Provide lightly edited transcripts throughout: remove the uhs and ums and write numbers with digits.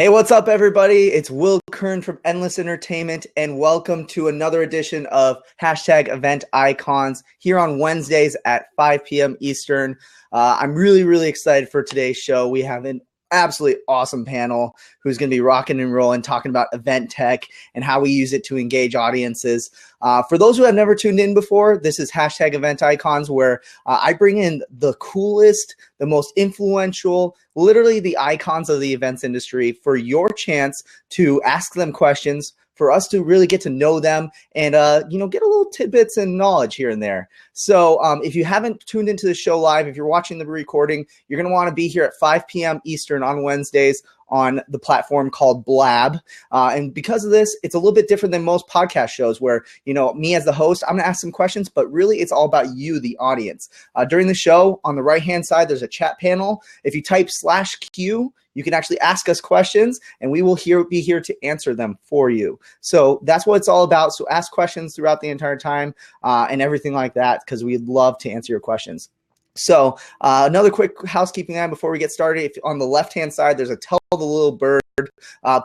Hey, what's up, everybody? It's Will Kern from Endless Entertainment, and welcome to another edition of Hashtag Event Icons here on Wednesdays at 5 p.m. Eastern. I'm really excited for today's show. We have an absolutely awesome panel who's going to be rocking and rolling, talking about event tech and how we use it to engage audiences. For those who have never tuned in before, this is Hashtag Event Icons, where I bring in the coolest, the most influential, literally the icons of the events industry for your chance to ask them questions, for us to really get to know them and, get a little tidbits and knowledge here and there. So if you haven't tuned into the show live, if you're watching the recording, you're going to want to be here at 5 p.m. Eastern on Wednesdays on the platform called Blab. And because of this, it's a little bit different than most podcast shows where, me as the host, I'm going to ask some questions, but really it's all about you, the audience. During the show, on the right-hand side, there's a chat panel. If you type /Q, you can actually ask us questions, and we will be here to answer them for you. So that's what it's all about. So ask questions throughout the entire time and everything like that, because we'd love to answer your questions. So another quick housekeeping item before we get started. If on the left-hand side, there's a Tell the Little Bird,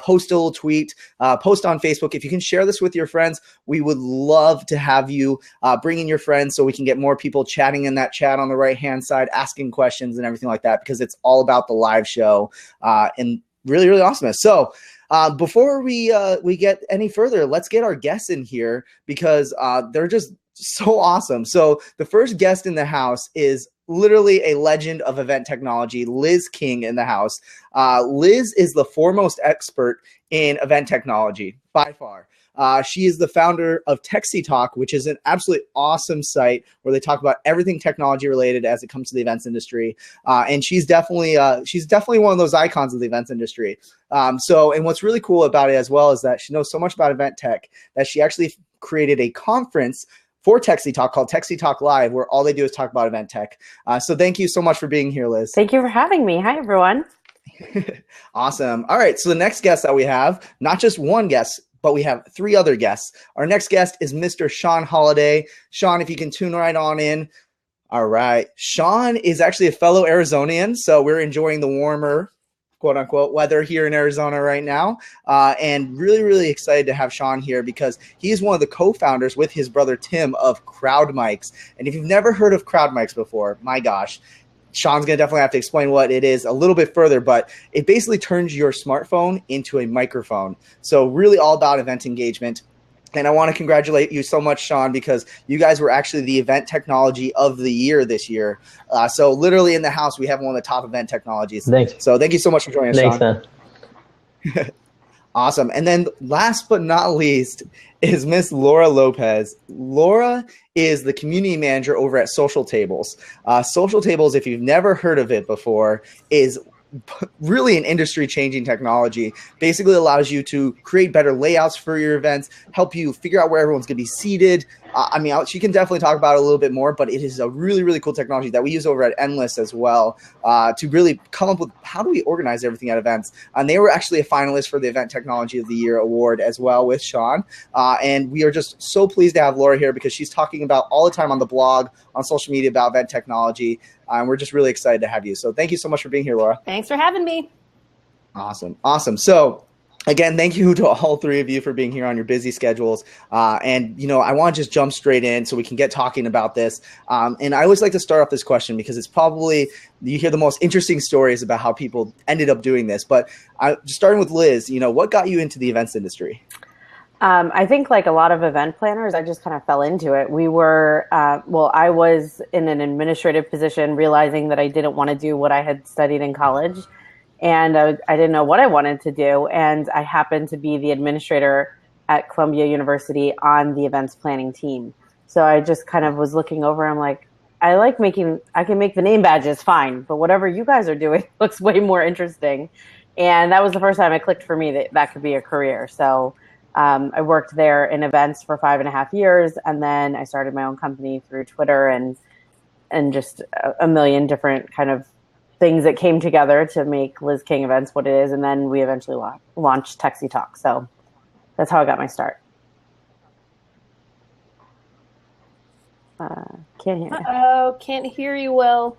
post a little tweet, post on Facebook. If you can share this with your friends, we would love to have you bring in your friends so we can get more people chatting in that chat on the right-hand side, asking questions and everything like that, because it's all about the live show and really awesomeness. So before we get any further, let's get our guests in here because they're just so awesome. So the first guest in the house is literally a legend of event technology, Liz King in the house. Liz is the foremost expert in event technology by far. She is the founder of techsytalk, which is an absolutely awesome site where they talk about everything technology related as it comes to the events industry. And she's definitely one of those icons of the events industry. And what's really cool about it as well is that she knows so much about event tech that she actually created a conference for techsytalk called techsytalk Live, where all they do is talk about event tech. So thank you so much for being here, Liz. Thank you for having me. Hi, everyone. Awesome. All right. So the next guest that we have, not just one guest, but we have three other guests. Our next guest is Mr. Sean Holladay. Sean, if you can tune right on in. All right. Sean is actually a fellow Arizonian, so we're enjoying the warmer, quote unquote, weather here in Arizona right now. And really excited to have Sean here because he's one of the co-founders with his brother Tim of Crowdmics. And if you've never heard of Crowdmics before, my gosh, Sean's going to definitely have to explain what it is a little bit further, but it basically turns your smartphone into a microphone. So really all about event engagement. And I want to congratulate you so much, Sean, because you guys were actually the event technology of the year this year. So literally in the house, we have one of the top event technologies. Thanks. So thank you so much for joining us, Thanks, Sean. man. Awesome. And then last but not least is Miss Laura Lopez. Laura is the community manager over at Social Tables. Social Tables, if you've never heard of it before, is really an industry-changing technology. Basically allows you to create better layouts for your events, help you figure out where everyone's going to be seated. She can definitely talk about it a little bit more, but it is a really cool technology that we use over at Endless as well to really come up with how do we organize everything at events. And they were actually a finalist for the Event Technology of the Year award as well with Sean. And we are just so pleased to have Laura here because she's talking about all the time on the blog, on social media about event technology. And we're just really excited to have you. So thank you so much for being here, Laura. Thanks for having me. Awesome. So again, thank you to all three of you for being here on your busy schedules. And I want to just jump straight in so we can get talking about this. And I always like to start off this question because it's probably, you hear the most interesting stories about how people ended up doing this. But just starting with Liz, what got you into the events industry? I think like a lot of event planners, I just kind of fell into it. We were, I was in an administrative position realizing that I didn't want to do what I had studied in college. And I didn't know what I wanted to do. And I happened to be the administrator at Columbia University on the events planning team. So I just kind of was looking over. I'm like, I can make the name badges fine, but whatever you guys are doing looks way more interesting. And that was the first time it clicked for me that could be a career. So I worked there in events for 5.5 years. And then I started my own company through Twitter and just a million different kind of things that came together to make Liz King Events what it is. And then we eventually launched techsytalk. So that's how I got my start. Can't hear you well.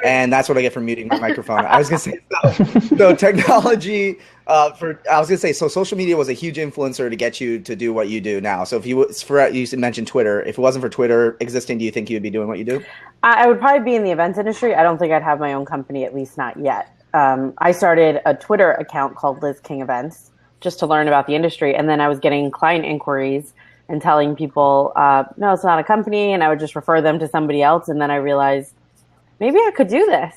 and that's what I get for muting my microphone. I was gonna say so technology. So social media was a huge influencer to get you to do what you do now. So if you mentioned Twitter, if it wasn't for Twitter existing, do you think you'd be doing what you do? I would probably be in the events industry. I don't think I'd have my own company, at least not yet. I started a Twitter account called Liz King Events just to learn about the industry. And then I was getting client inquiries and telling people, no, it's not a company. And I would just refer them to somebody else. And then I realized maybe I could do this,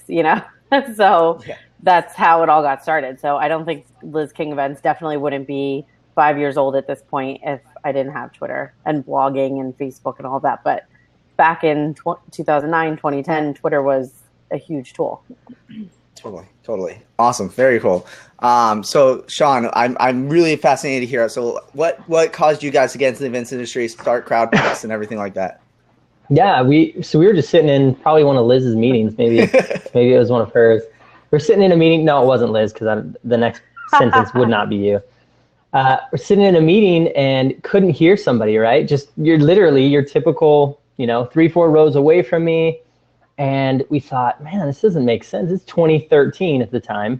So that's how it all got started. So I don't think Liz King Events definitely wouldn't be 5 years old at this point if I didn't have Twitter and blogging and Facebook and all that. But back in 2009, 2010, Twitter was a huge tool. Totally. Awesome. Very cool. So Sean, I'm really fascinated to hear. So what caused you guys to get into the events industry, start Crowdmics and everything like that? Yeah, we were just sitting in probably one of Liz's meetings. Maybe it was one of hers. We're sitting in a meeting. No, it wasn't Liz, because the next sentence would not be you. We're sitting in a meeting and couldn't hear somebody, right? Just you're literally your typical, 3-4 rows away from me. And we thought, man, this doesn't make sense. It's 2013 at the time,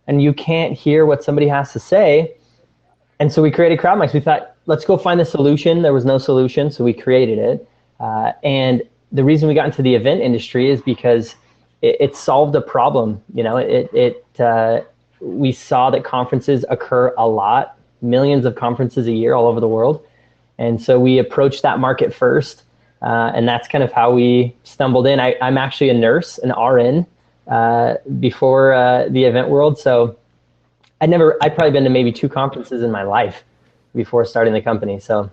and you can't hear what somebody has to say. And so we created Crowdmics. We thought, let's go find the solution. There was no solution, so we created it. And the reason we got into the event industry is because it solved a problem. We saw that conferences occur a lot, millions of conferences a year all over the world. And so we approached that market first. And that's kind of how we stumbled in. I'm actually a nurse, an RN, before the event world. So I'd probably been to maybe 2 conferences in my life before starting the company. So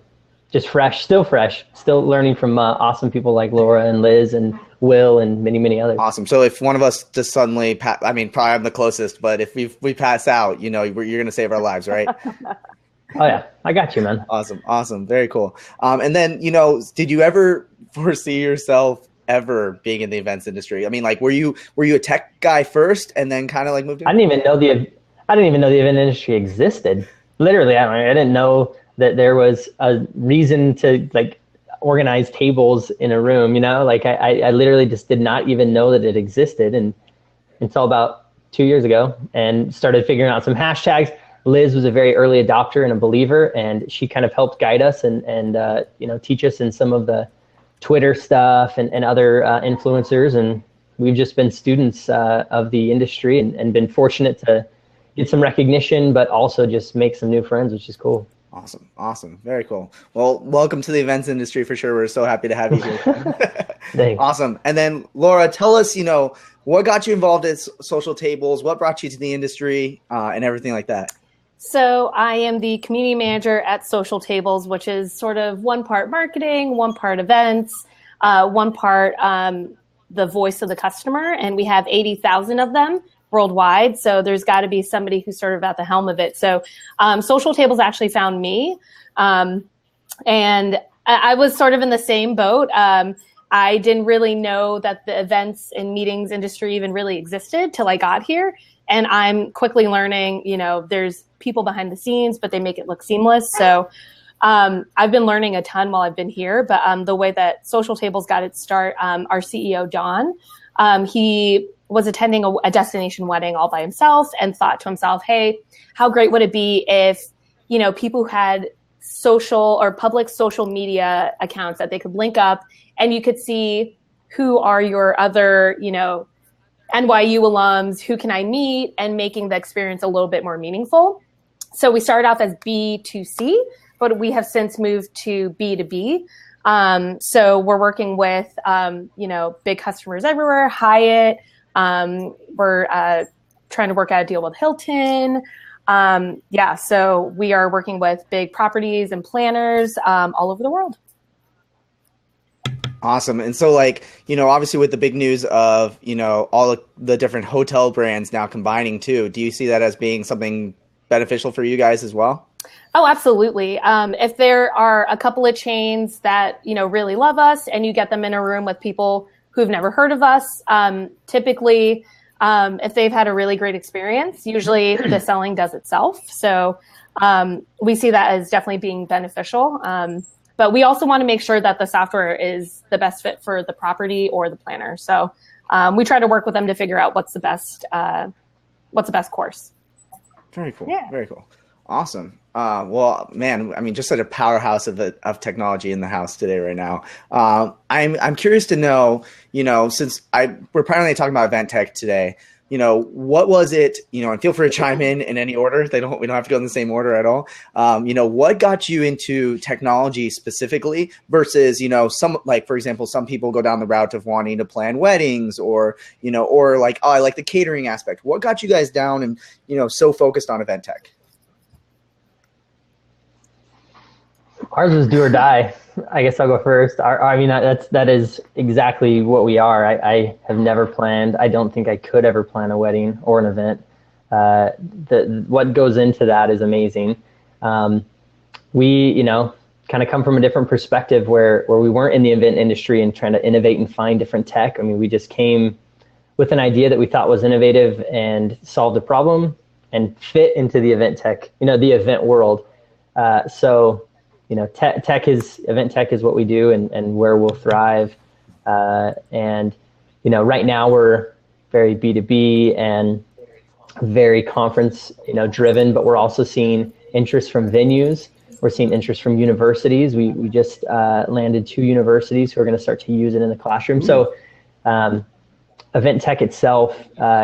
just still learning from awesome people like Laura and Liz and Will and many, many others. Awesome. So if one of us just suddenly, probably I'm the closest, but if we pass out, you're going to save our lives, right? Oh yeah, I got you, man. Awesome. Very cool. And then, did you ever foresee yourself ever being in the events industry? I mean, like, were you a tech guy first and then kind of like moved in? I didn't even know the event industry existed. Literally, I didn't know that there was a reason to like organize tables in a room, I literally just did not even know that it existed. And until about 2 years ago, and started figuring out some hashtags. Liz was a very early adopter and a believer, and she kind of helped guide us and teach us in some of the Twitter stuff and other influencers. And we've just been students of the industry and been fortunate to get some recognition, but also just make some new friends, which is cool. Awesome. Very cool. Well, welcome to the events industry for sure. We're so happy to have you here. Thanks. Awesome. And then Laura, tell us, what got you involved in social tables? What brought you to the industry and everything like that? So I am the community manager at Social Tables, which is sort of one part marketing, one part events, one part the voice of the customer. And we have 80,000 of them worldwide. So there's got to be somebody who's sort of at the helm of it. So Social Tables actually found me. And I was sort of in the same boat. I didn't really know that the events and meetings industry even really existed till I got here. And I'm quickly learning, there's people behind the scenes, but they make it look seamless. So I've been learning a ton while I've been here. But the way that Social Tables got its start, our CEO, Don, he was attending a destination wedding all by himself and thought to himself, hey, how great would it be if, people who had social or public social media accounts that they could link up and you could see who are your other, NYU alums, who can I meet, and making the experience a little bit more meaningful. So we started off as B2C, but we have since moved to B2B. So we're working with, big customers everywhere, Hyatt. We're trying to work out a deal with Hilton. So we are working with big properties and planners all over the world. Awesome. And so obviously with the big news of, all the different hotel brands now combining too, do you see that as being something beneficial for you guys as well? Oh, absolutely. If there are a couple of chains that, really love us and you get them in a room with people who've never heard of us, typically, if they've had a really great experience, usually the selling does itself. So we see that as definitely being beneficial. But we also want to make sure that the software is the best fit for the property or the planner. So we try to work with them to figure out what's the best course. Very cool. Yeah. Very cool. Awesome. Well, man, I mean, just such a powerhouse of technology in the house today, right now. I'm curious to know, since we're primarily talking about Vantec today, what was it, and feel free to chime in any order. We don't have to go in the same order at all. What got you into technology specifically versus, for example, some people go down the route of wanting to plan weddings or like, oh, I like the catering aspect. What got you guys down and, so focused on event tech? Ours was do or die. I guess I'll go first. That is exactly what we are. I have never planned. I don't think I could ever plan a wedding or an event. What goes into that is amazing. We, kind of come from a different perspective where we weren't in the event industry and trying to innovate and find different tech. I mean, we just came with an idea that we thought was innovative and solved a problem and fit into the event tech, the event world. Event tech is what we do and where we'll thrive. Right now we're very B2B and very conference, driven, but we're also seeing interest from venues. We're seeing interest from universities. We just landed 2 universities who are going to start to use it in the classroom. So event tech itself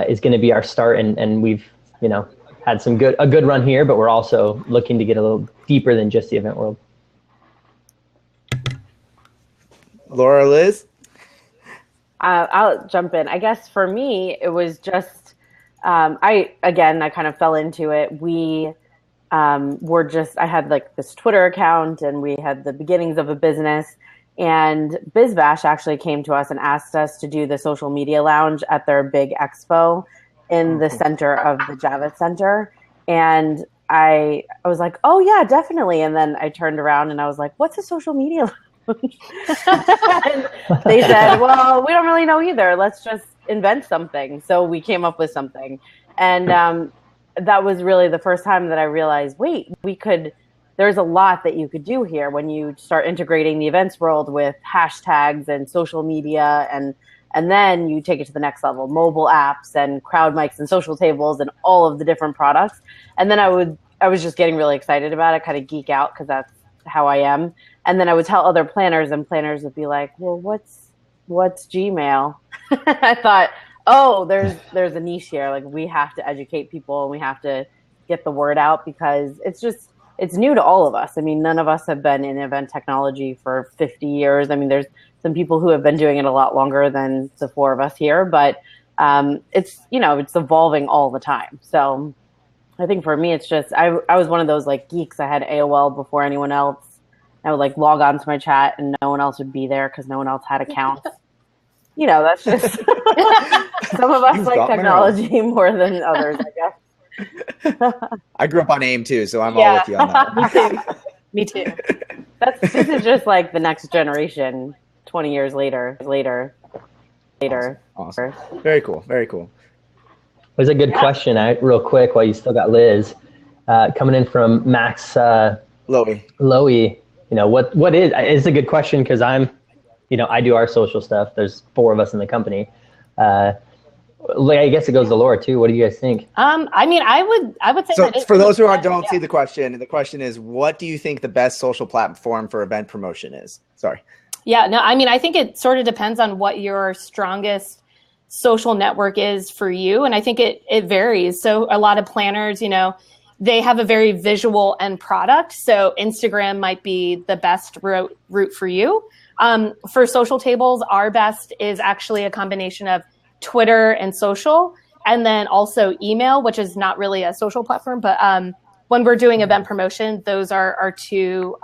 is going to be our start, and we've, had a good run here, but we're also looking to get a little deeper than just the event world. Laura, Liz? I'll jump in. I guess for me, it was just, I kind of fell into it. I had like this Twitter account and we had the beginnings of a business, and BizBash actually came to us and asked us to do the social media lounge at their big expo in the center of the Javits Center. And I was like, oh yeah, definitely. And then I turned around and I was like, what's a social media lounge? And they said, well, we don't really know either. Let's just invent something. So we came up with something. And that was really the first time that I realized, wait, there's a lot that you could do here when you start integrating the events world with hashtags and social media, and then you take it to the next level, mobile apps and Crowdmics and social tables and all of the different products. And then I was just getting really excited about it, kind of geek out because that's how I am. And then I would tell other planners, and planners would be like, well, what's Gmail? I thought, oh, there's a niche here. Like, we have to educate people and we have to get the word out because it's new to all of us. I mean, none of us have been in event technology for 50 years. I mean, there's some people who have been doing it a lot longer than the 4 of us here, but it's evolving all the time. So I think for me, it's just, I was one of those like geeks. I had AOL before anyone else. I would like log on to my chat and no one else would be there because no one else had accounts. That's just some of us like technology more than others, I guess. I grew up on AIM too, so I'm all with you on that. Me too. This is just like the next generation, 20 years later. Awesome. Very cool. Very cool. There's a good question, real quick, while you still got Liz, coming in from Max Lowy. What is, it's a good question because I do our social stuff. There's 4 of us in the company. I guess it goes to Laura too. What do you guys think? I would say so. For those who don't see the question is, what do you think the best social platform for event promotion is? Sorry. Yeah, no, I think it sort of depends on what your strongest social network is for you. And I think it varies. So a lot of planners, they have a very visual end product. So Instagram might be the best route for you. For social tables, our best is actually a combination of Twitter and social, and then also email, which is not really a social platform. But when we're doing event promotion, those are our 2,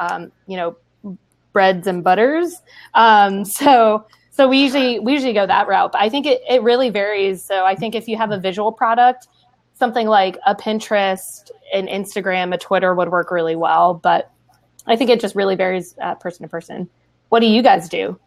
breads and butters. So we usually go that route. But I think it really varies. So I think if you have a visual product, something like a Pinterest, an Instagram, a Twitter would work really well. But I think it just really varies person to person. What do you guys do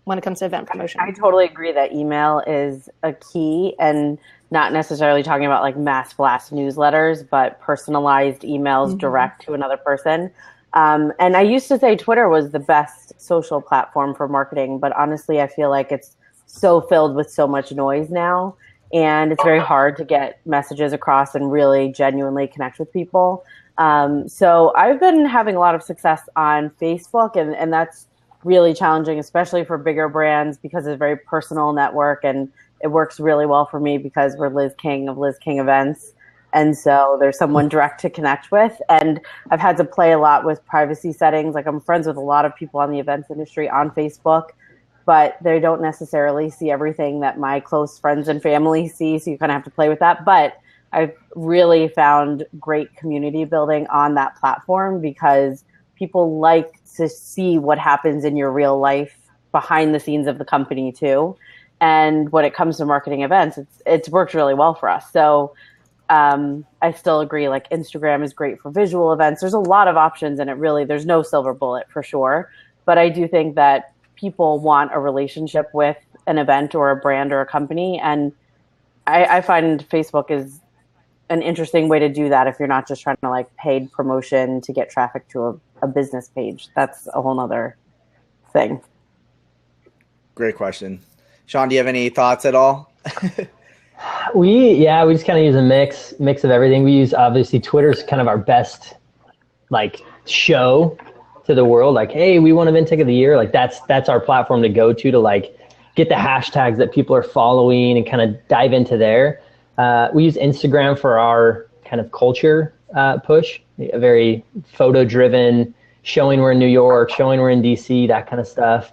when it comes to event promotion? I totally agree that email is a key, and not necessarily talking about like mass blast newsletters, but personalized emails direct to another person. And I used to say Twitter was the best social platform for marketing, but honestly, I feel like it's so filled with so much noise now, and it's very hard to get messages across and really genuinely connect with people. So I've been having a lot of success on Facebook, and that's really challenging, especially for bigger brands, because it's a very personal network, and it works really well for me because we're Liz King of Liz King Events. And so there's someone direct to connect with. And I've had to play a lot with privacy settings. Like, I'm friends with a lot of people on the events industry on Facebook, but they don't necessarily see everything that my close friends and family see. So you kind of have to play with that. But I've really found great community building on that platform because people like to see what happens in your real life behind the scenes of the company too. And when it comes to marketing events, it's worked really well for us. So I still agree, like, Instagram is great for visual events. There's a lot of options, and there's no silver bullet for sure. But I do think that people want a relationship with an event or a brand or a company. And I find Facebook is an interesting way to do that if you're not just trying to, like, paid promotion to get traffic to a business page. That's a whole nother thing. Great question. Sean, do you have any thoughts at all? We just kind of use a mix of everything. We use, obviously, Twitter's kind of our best, like, show to the world. Like, hey, we won Vantec of the year. Like, that's our platform to go to like get the hashtags that people are following and kind of dive into there. We use Instagram for our kind of culture push, a very photo driven, showing we're in New York, showing we're in DC, that kind of stuff.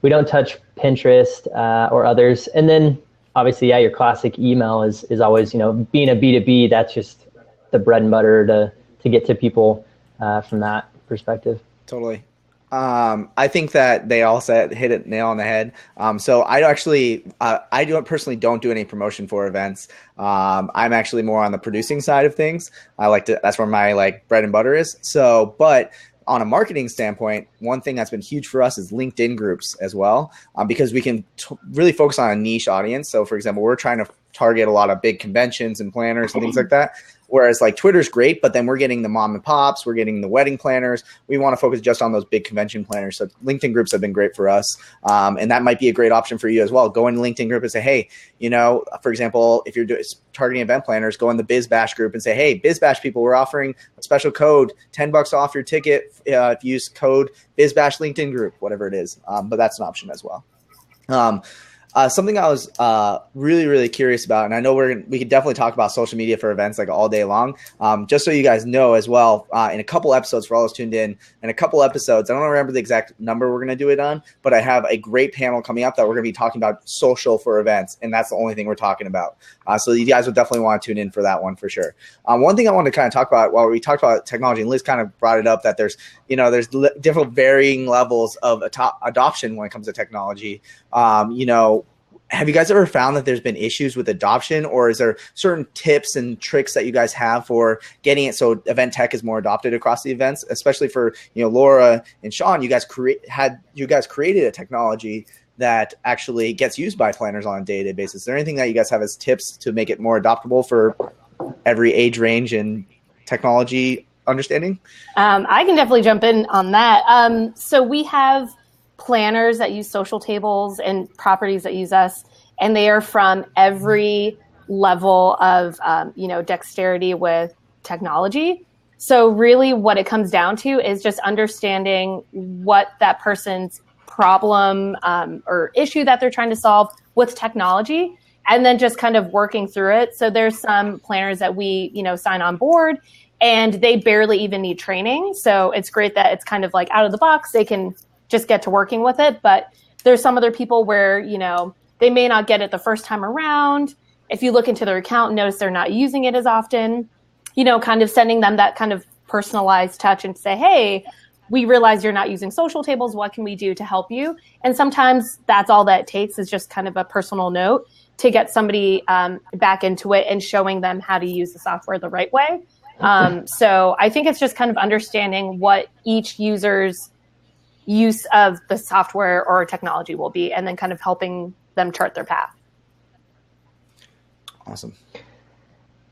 We don't touch Pinterest or others. And then obviously, your classic email is always, being a B2B, that's just the bread and butter to get to people from that perspective. Totally. I think that they all hit it nail on the head. So I personally don't do any promotion for events. I'm actually more on the producing side of things. That's where my bread and butter is. So, but on a marketing standpoint, one thing that's been huge for us is LinkedIn groups as well, because we can really focus on a niche audience. So, for example, we're trying to target a lot of big conventions and planners and things like that. Whereas Twitter's great, but then we're getting the mom and pops, we're getting the wedding planners. We want to focus just on those big convention planners. So LinkedIn groups have been great for us. And that might be a great option for you as well. Go in the LinkedIn group and say, hey, for example, if you're targeting event planners, go in the Biz Bash group and say, hey, Biz Bash people, we're offering a special code, $10 off your ticket if you use code Biz Bash LinkedIn group, whatever it is. But that's an option as well. Something I was really, really curious about, and I know we could definitely talk about social media for events all day long. Just so you guys know as well, in a couple episodes, for all those tuned in a couple episodes, I don't remember the exact number we're going to do it on, but I have a great panel coming up that we're going to be talking about social for events, and that's the only thing we're talking about. So you guys will definitely want to tune in for that one for sure. One thing I wanted to kind of talk about while we talked about technology, and Liz kind of brought it up, that there's different varying levels of adoption when it comes to technology. Have you guys ever found that there's been issues with adoption, or is there certain tips and tricks that you guys have for getting it so event tech is more adopted across the events, especially for, Laura and Sean, you guys created a technology that actually gets used by planners on a day-to-day basis. Is there anything that you guys have as tips to make it more adoptable for every age range and technology understanding? I can definitely jump in on that. So we have planners that use social tables and properties that use us, and they are from every level of dexterity with technology. So really what it comes down to is just understanding what that person's problem or issue that they're trying to solve with technology, and then just kind of working through it. So there's some planners that we sign on board, and they barely even need training. So it's great that it's kind of out of the box. They can just get to working with it. But there's some other people where, they may not get it the first time around. If you look into their account and notice they're not using it as often, kind of sending them that kind of personalized touch and say, hey, we realize you're not using social tables. What can we do to help you? And sometimes that's all that it takes, is just kind of a personal note to get somebody back into it and showing them how to use the software the right way. So I think it's just kind of understanding what each user's use of the software or technology will be, and then kind of helping them chart their path. Awesome.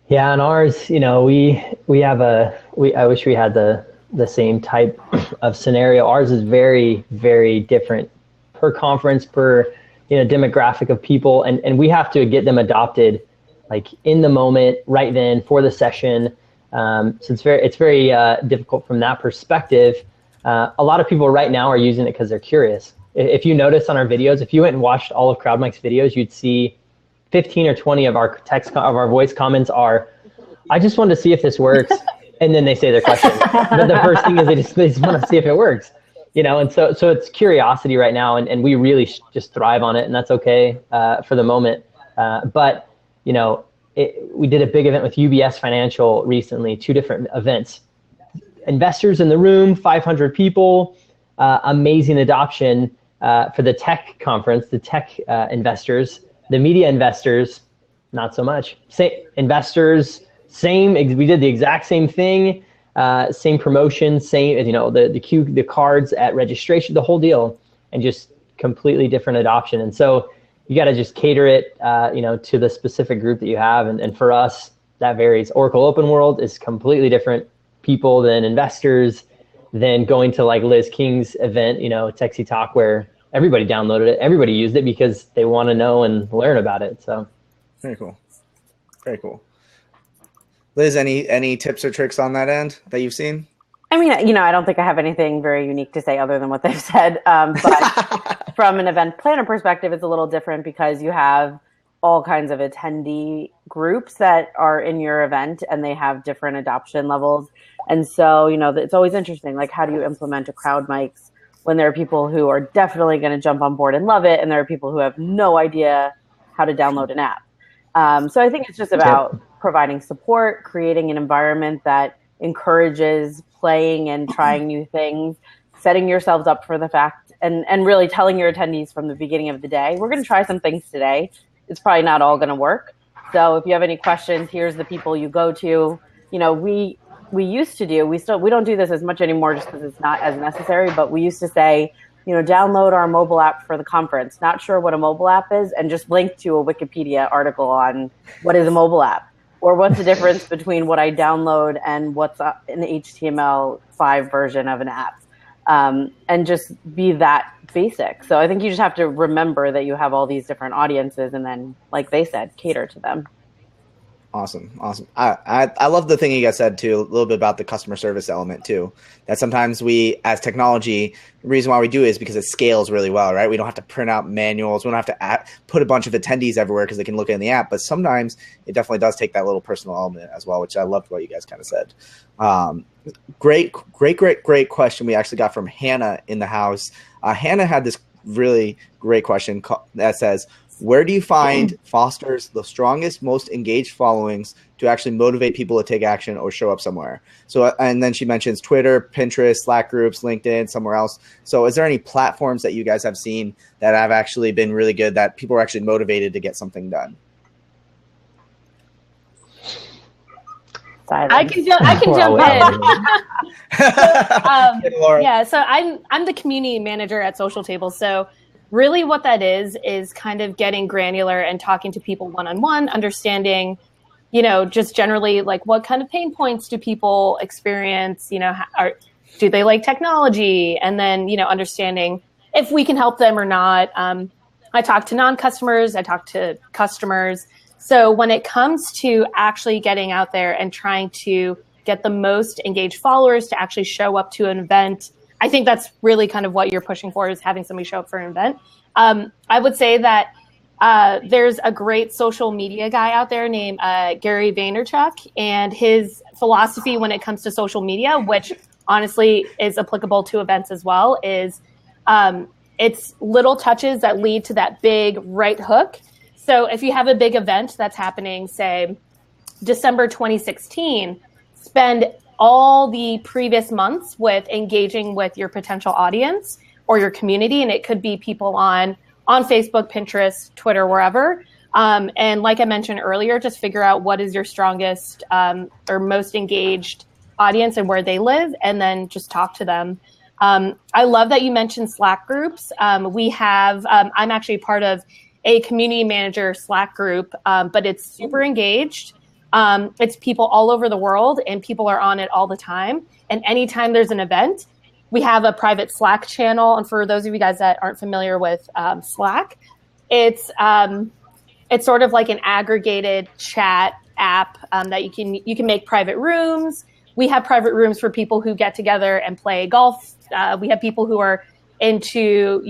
Yeah, and ours, we have I wish we had the same type of scenario. Ours is very, very different per conference, per demographic of people, and we have to get them adopted like in the moment, right then for the session. So it's very difficult from that perspective. A lot of people right now are using it because they're curious. If you notice on our videos, if you went and watched all of Crowdmics videos, you'd see 15 or 20 of our voice comments are, I just wanted to see if this works. And then they say their question. But the first thing is they just want to see if it works, and so it's curiosity right now, and we really just thrive on it, and that's okay for the moment. But we did a big event with UBS Financial recently, 2 different events. Investors in the room, 500 people, amazing adoption for the tech conference, the tech investors. The media investors, not so much. Investors, same. We did the exact same thing, same promotion, same. The cards at registration, the whole deal, and just completely different adoption. And so you got to just cater it, to the specific group that you have. And for us, that varies. Oracle Open World is completely different people than investors, than going to like Liz King's event, techsytalk, where everybody downloaded it. Everybody used it because they want to know and learn about it. So very cool. Very cool. Liz, any tips or tricks on that end that you've seen? I mean, I don't think I have anything very unique to say other than what they've said. But from an event planner perspective, it's a little different because you have all kinds of attendee groups that are in your event, and they have different adoption levels. And so, it's always interesting, like, how do you implement a Crowdmics when there are people who are definitely going to jump on board and love it, and there are people who have no idea how to download an app. So I think it's just about providing support, creating an environment that encourages playing and trying new things, setting yourselves up for the fact, and really telling your attendees from the beginning of the day, we're going to try some things today. It's probably not all going to work. So if you have any questions, here's the people you go to. We used to do, we don't do this as much anymore just because it's not as necessary, but we used to say, download our mobile app for the conference. Not sure what a mobile app is, and just link to a Wikipedia article on what is a mobile app, or what's the difference between what I download and what's an HTML5 version of an app, and just be that basic. So I think you just have to remember that you have all these different audiences, and then, like they said, cater to them. Awesome. I love the thing you guys said too, a little bit about the customer service element too, that sometimes we, as technology, the reason why we do it is because it scales really well, right? We don't have to print out manuals. We don't have to put a bunch of attendees everywhere because they can look in the app, but sometimes it definitely does take that little personal element as well, which I loved what you guys kind of said. Great question we actually got from Hannah in the house. Hannah had this really great question that says, where do you find fosters the strongest, most engaged followings to actually motivate people to take action or show up somewhere? So, and then she mentions Twitter, Pinterest, Slack groups, LinkedIn, somewhere else. So is there any platforms that you guys have seen that have actually been really good, that people are actually motivated to get something done? I can jump in. So I'm the community manager at Social Tables. So really what that is kind of getting granular and talking to people one-on-one, understanding, just generally like what kind of pain points do people experience, do they like technology? And then, understanding if we can help them or not. I talk to non-customers, I talk to customers. So when it comes to actually getting out there and trying to get the most engaged followers to actually show up to an event, I think that's really kind of what you're pushing for, is having somebody show up for an event. I would say that there's a great social media guy out there named Gary Vaynerchuk, and his philosophy when it comes to social media, which honestly is applicable to events as well, is it's little touches that lead to that big right hook. So if you have a big event that's happening, say, December 2016, spend all the previous months with engaging with your potential audience or your community. And it could be people on Facebook, Pinterest, Twitter, wherever. And like I mentioned earlier, just figure out what is your strongest or most engaged audience and where they live, and then just talk to them. I love that you mentioned Slack groups. We have, I'm actually part of a community manager Slack group, but it's super engaged. It's people all over the world, and people are on it all the time. And anytime there's an event, we have a private Slack channel. And for those of you guys that aren't familiar with Slack, It's sort of like an aggregated chat app that you can make private rooms. We have private rooms for people who get together and play golf. We have people who are into,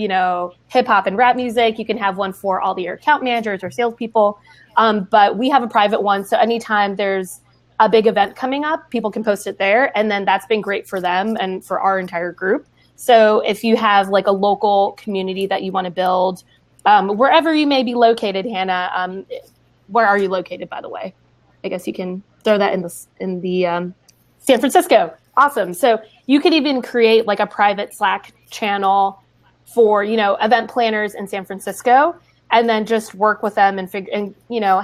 hip hop and rap music. You can have one for all your account managers or salespeople. But we have a private one. So anytime there's a big event coming up, people can post it there. And then that's been great for them and for our entire group. So if you have like a local community that you want to build, wherever you may be located, Hannah, where are you located, by the way? I guess you can throw that in the San Francisco. Awesome. So you could even create like a private Slack channel for, event planners in San Francisco, and then just work with them and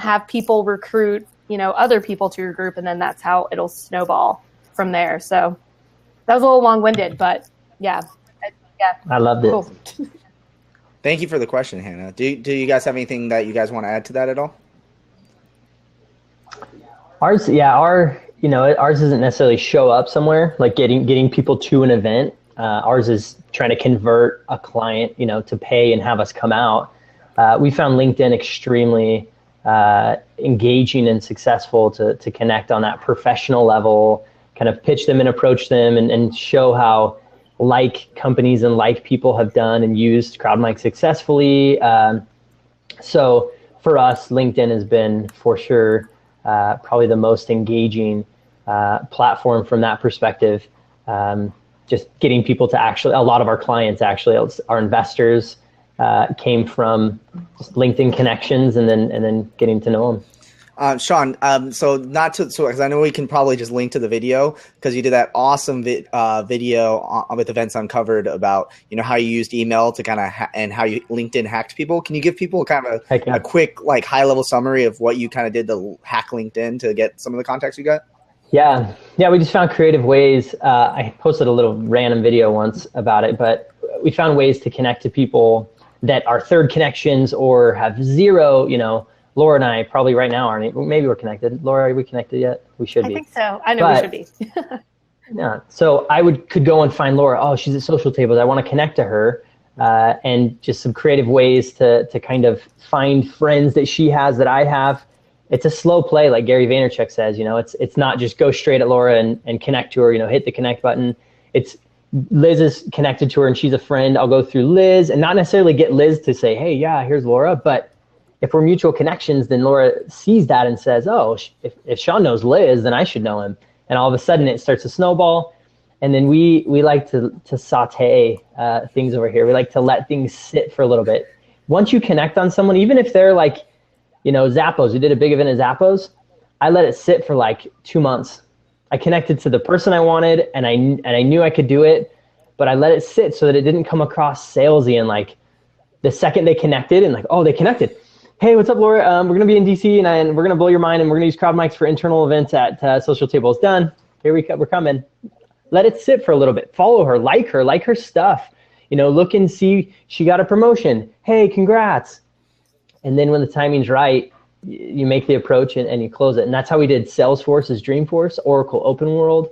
have people recruit, other people to your group. And then that's how it'll snowball from there. So that was a little long-winded, but yeah. I loved it. Cool. Thank you for the question, Hannah. Do you guys have anything that you guys want to add to that at all? Ours doesn't necessarily show up somewhere, like getting people to an event. Ours is trying to convert a client, to pay and have us come out. We found LinkedIn extremely engaging and successful to connect on that professional level, kind of pitch them and approach them and show how like companies and like people have done and used Crowdmics successfully. So for us, LinkedIn has been for sure probably the most engaging platform from that perspective. Just getting people to a lot of our clients, our investors came from just LinkedIn connections and then getting to know them. Sean, because I know we can probably just link to the video because you did that awesome video with Events Uncovered about how you used email to kind of and how you LinkedIn hacked people. Can you give people kind of a quick like high level summary of what you kind of did to hack LinkedIn to get some of the contacts you got? Yeah, we just found creative ways. I posted a little random video once about it, but we found ways to connect to people that are third connections or have zero, Laura and I probably right now aren't. Maybe we're connected. Laura, are we connected yet? We should be. I think so. I know we should be. Yeah. So I could go and find Laura. Oh, she's at Social Tables. I want to connect to her, and just some creative ways to kind of find friends that she has that I have. It's a slow play, like Gary Vaynerchuk says. It's not just go straight at Laura and connect to her. Hit the connect button. It's Liz is connected to her and she's a friend. I'll go through Liz and not necessarily get Liz to say, hey, yeah, here's Laura, but if we're mutual connections, then Laura sees that and says, oh, if Sean knows Liz, then I should know him. And all of a sudden it starts to snowball. And then we like to saute things over here. We like to let things sit for a little bit. Once you connect on someone, even if they're like, Zappos, we did a big event at Zappos. I let it sit for like 2 months. I connected to the person I wanted and I knew I could do it, but I let it sit so that it didn't come across salesy. And like the second they connected and like, oh, they connected. Hey, what's up, Laura? We're going to be in DC and we're going to blow your mind and we're going to use Crowdmics for internal events at Social Tables. Done. Here we're coming. Let it sit for a little bit. Follow her, like her stuff. Look and see she got a promotion. Hey, congrats. And then when the timing's right, you make the approach and you close it. And that's how we did Salesforce's Dreamforce, Oracle Open World.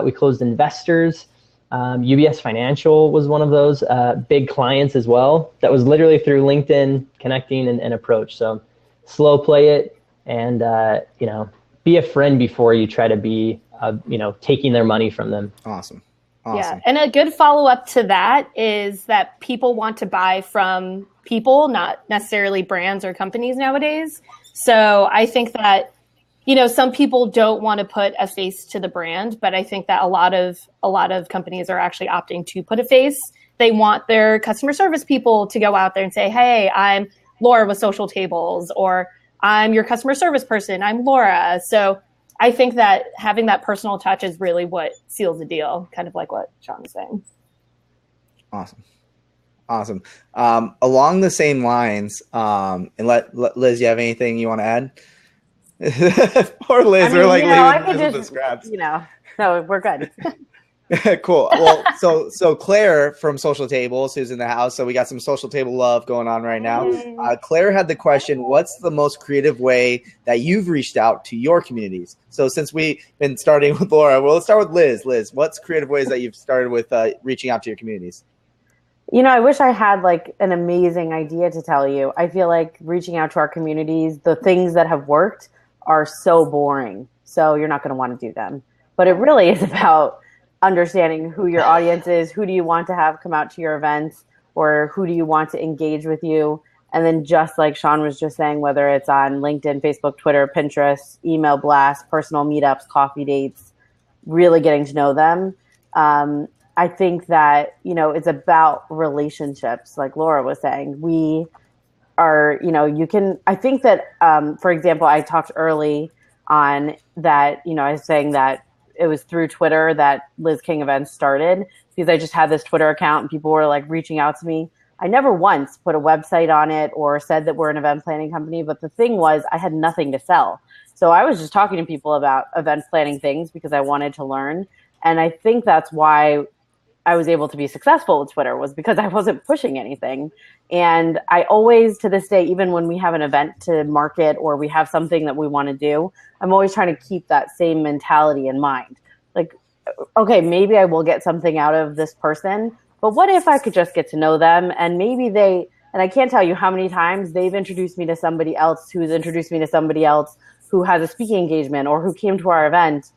We closed investors. UBS Financial was one of those big clients as well. That was literally through LinkedIn connecting and approach. So slow play it and, be a friend before you try to be, taking their money from them. Awesome. Yeah. And a good follow-up to that is that people want to buy from people, not necessarily brands or companies nowadays. So I think that, some people don't want to put a face to the brand, but I think that a lot of companies are actually opting to put a face. They want their customer service people to go out there and say, hey, I'm Laura with Social Tables, or I'm your customer service person, I'm Laura. So I think that having that personal touch is really what seals the deal, kind of like what Sean was saying. Awesome. Along the same lines, and let Liz, you have anything you want to add? Poor Liz, we're like leaving Liz with the scraps. No, we're good. Cool. Well, so Claire from Social Tables, who's in the house, so we got some Social Table love going on right now. Claire had the question, what's the most creative way that you've reached out to your communities? So since we've been starting with Laura, well, let's start with Liz. Liz, what's creative ways that you've started with reaching out to your communities? I wish I had like an amazing idea to tell you. I feel like reaching out to our communities, the things that have worked are so boring. So you're not going to want to do them. But it really is about understanding who your audience is, who do you want to have come out to your events, or who do you want to engage with you. And then just like Sean was just saying, whether it's on LinkedIn, Facebook, Twitter, Pinterest, email blasts, personal meetups, coffee dates, really getting to know them. I think that, it's about relationships. Like Laura was saying, we are, I think that, for example, I talked early on that, I was saying that it was through Twitter that Liz King Events started, because I just had this Twitter account and people were like reaching out to me. I never once put a website on it or said that we're an event planning company, but the thing was I had nothing to sell. So I was just talking to people about event planning things because I wanted to learn. And I think that's why I was able to be successful with Twitter, was because I wasn't pushing anything. And I always, to this day, even when we have an event to market or we have something that we want to do, I'm always trying to keep that same mentality in mind. Like, okay, maybe I will get something out of this person, but what if I could just get to know them? And maybe and I can't tell you how many times they've introduced me to somebody else who's introduced me to somebody else who has a speaking engagement or who came to our event.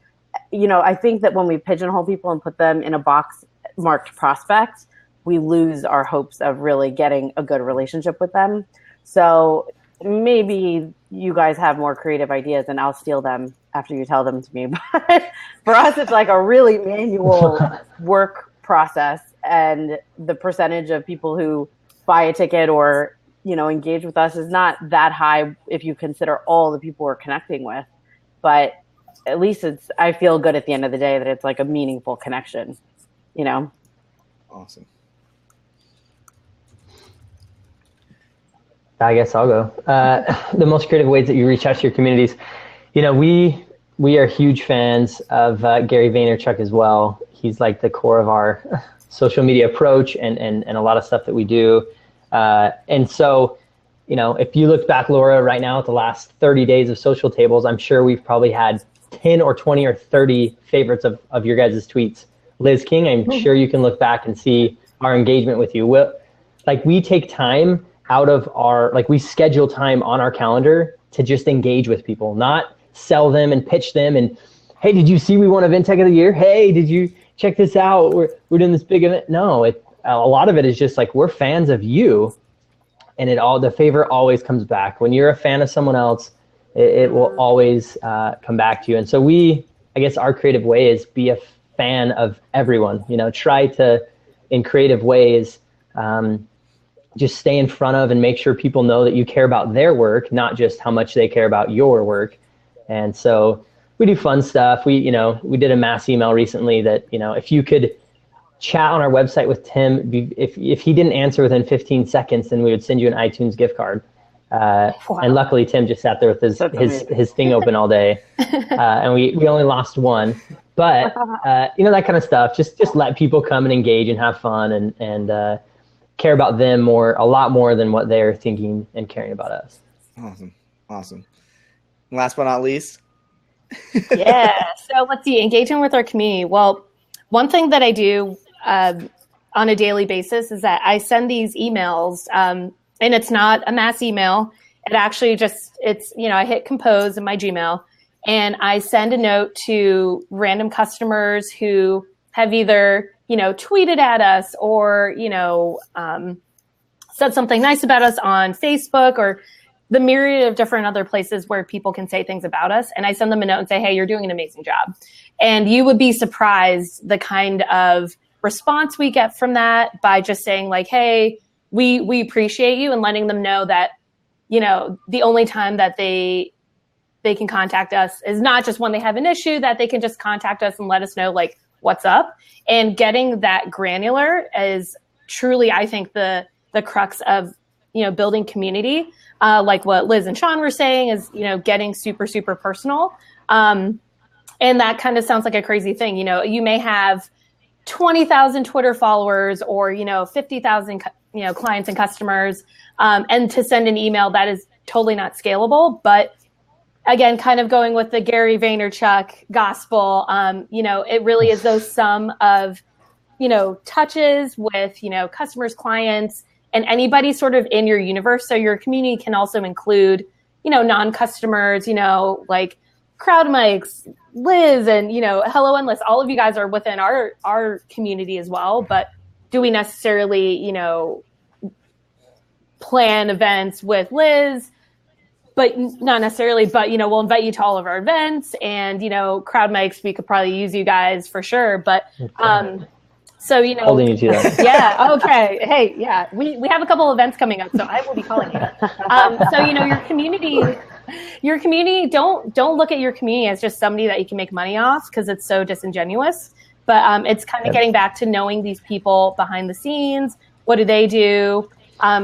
I think that when we pigeonhole people and put them in a box marked prospect, we lose our hopes of really getting a good relationship with them. So maybe you guys have more creative ideas and I'll steal them after you tell them to me. But for us, it's like a really manual work process, and the percentage of people who buy a ticket or, engage with us is not that high if you consider all the people we're connecting with. But at least I feel good at the end of the day that it's like a meaningful connection, Awesome. I guess I'll go. The most creative ways that you reach out to your communities. We are huge fans of Gary Vaynerchuk as well. He's like the core of our social media approach and a lot of stuff that we do. And so, if you look back, Laura, right now at the last 30 days of Social Tables, I'm sure we've probably had 10 or 20 or 30 favorites of your guys' tweets. Liz King, I'm sure you can look back and see our engagement with you. We take time out of we schedule time on our calendar to just engage with people, not sell them and pitch them. And, hey, did you see we won a Vantec of the Year? Hey, did you check this out? We're doing this big event. No, a lot of it is just like, we're fans of you, and the favor always comes back. When you're a fan of someone else, it will always come back to you. And so I guess our creative way is be a fan of everyone, try to, in creative ways, just stay in front of and make sure people know that you care about their work, not just how much they care about your work. And so we do fun stuff. We did a mass email recently that, if you could chat on our website with Tim, if he didn't answer within 15 seconds, then we would send you an iTunes gift card. Wow. And luckily Tim just sat there with his thing open all day. And we only lost one. But, that kind of stuff, just let people come and engage and have fun and care about them a lot more than what they're thinking and caring about us. Awesome. Last but not least. Yeah. So let's see, engaging with our community. Well, one thing that I do on a daily basis is that I send these emails, and it's not a mass email. It actually I hit compose in my Gmail, and I send a note to random customers who have either, tweeted at us or, said something nice about us on Facebook or the myriad of different other places where people can say things about us. And I send them a note and say, hey, you're doing an amazing job. And you would be surprised the kind of response we get from that by just saying like, hey, we appreciate you, and letting them know that, the only time that they can contact us is not just when they have an issue, that they can just contact us and let us know like what's up. And getting that granular is truly, I think, the crux of, building community. Like what Liz and Sean were saying is, getting super, super personal. And that kind of sounds like a crazy thing. You may have 20,000 Twitter followers or, 50,000, clients and customers. And to send an email, that is totally not scalable. But again, kind of going with the Gary Vaynerchuk gospel, it really is those sum of touches with, customers, clients, and anybody sort of in your universe. So your community can also include, non-customers, like Crowdmics, Liz, and, Hello Endless. All of you guys are within our community as well. But do we necessarily, plan events with Liz? But not necessarily, but, we'll invite you to all of our events, and, Crowdmics, we could probably use you guys for sure. But, so, holding you to that. Yeah. Okay. Hey, yeah, we have a couple events coming up, so I will be calling you. So, your community, don't look at your community as just somebody that you can make money off, because it's so disingenuous. But it's kind of getting back to knowing these people behind the scenes. What do they do?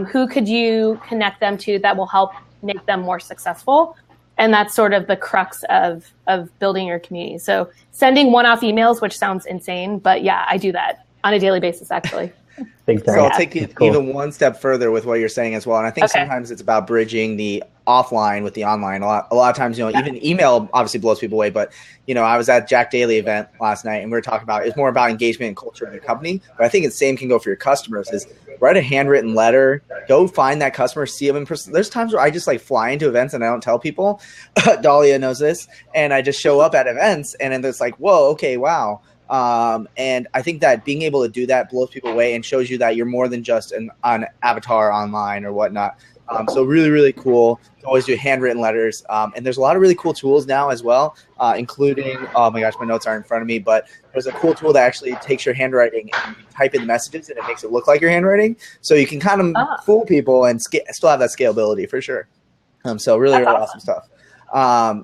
Who could you connect them to that will help make them more successful? And that's sort of the crux of building your community. So sending one-off emails, which sounds insane, but yeah, I do that on a daily basis, actually. So I'll take it even one step further with what you're saying as well. And I think sometimes it's about bridging the offline with the online. A lot of times, even email obviously blows people away. But, I was at Jack Daly event last night, and we were talking about, it's more about engagement and culture of the company. But I think the same can go for your customers, is write a handwritten letter, go find that customer, see them in person. There's times where I just fly into events and I don't tell people. Dahlia knows this. And I just show up at events, and then it's like, whoa, okay, wow. And I think that being able to do that blows people away and shows you that you're more than just an avatar online or whatnot. So really, really cool to always do handwritten letters. And there's a lot of really cool tools now as well, including, oh my gosh, my notes aren't in front of me, but there's a cool tool that actually takes your handwriting and you type in the messages and it makes it look like your handwriting. So you can kind of fool people and still have that scalability for sure. So really, really awesome stuff.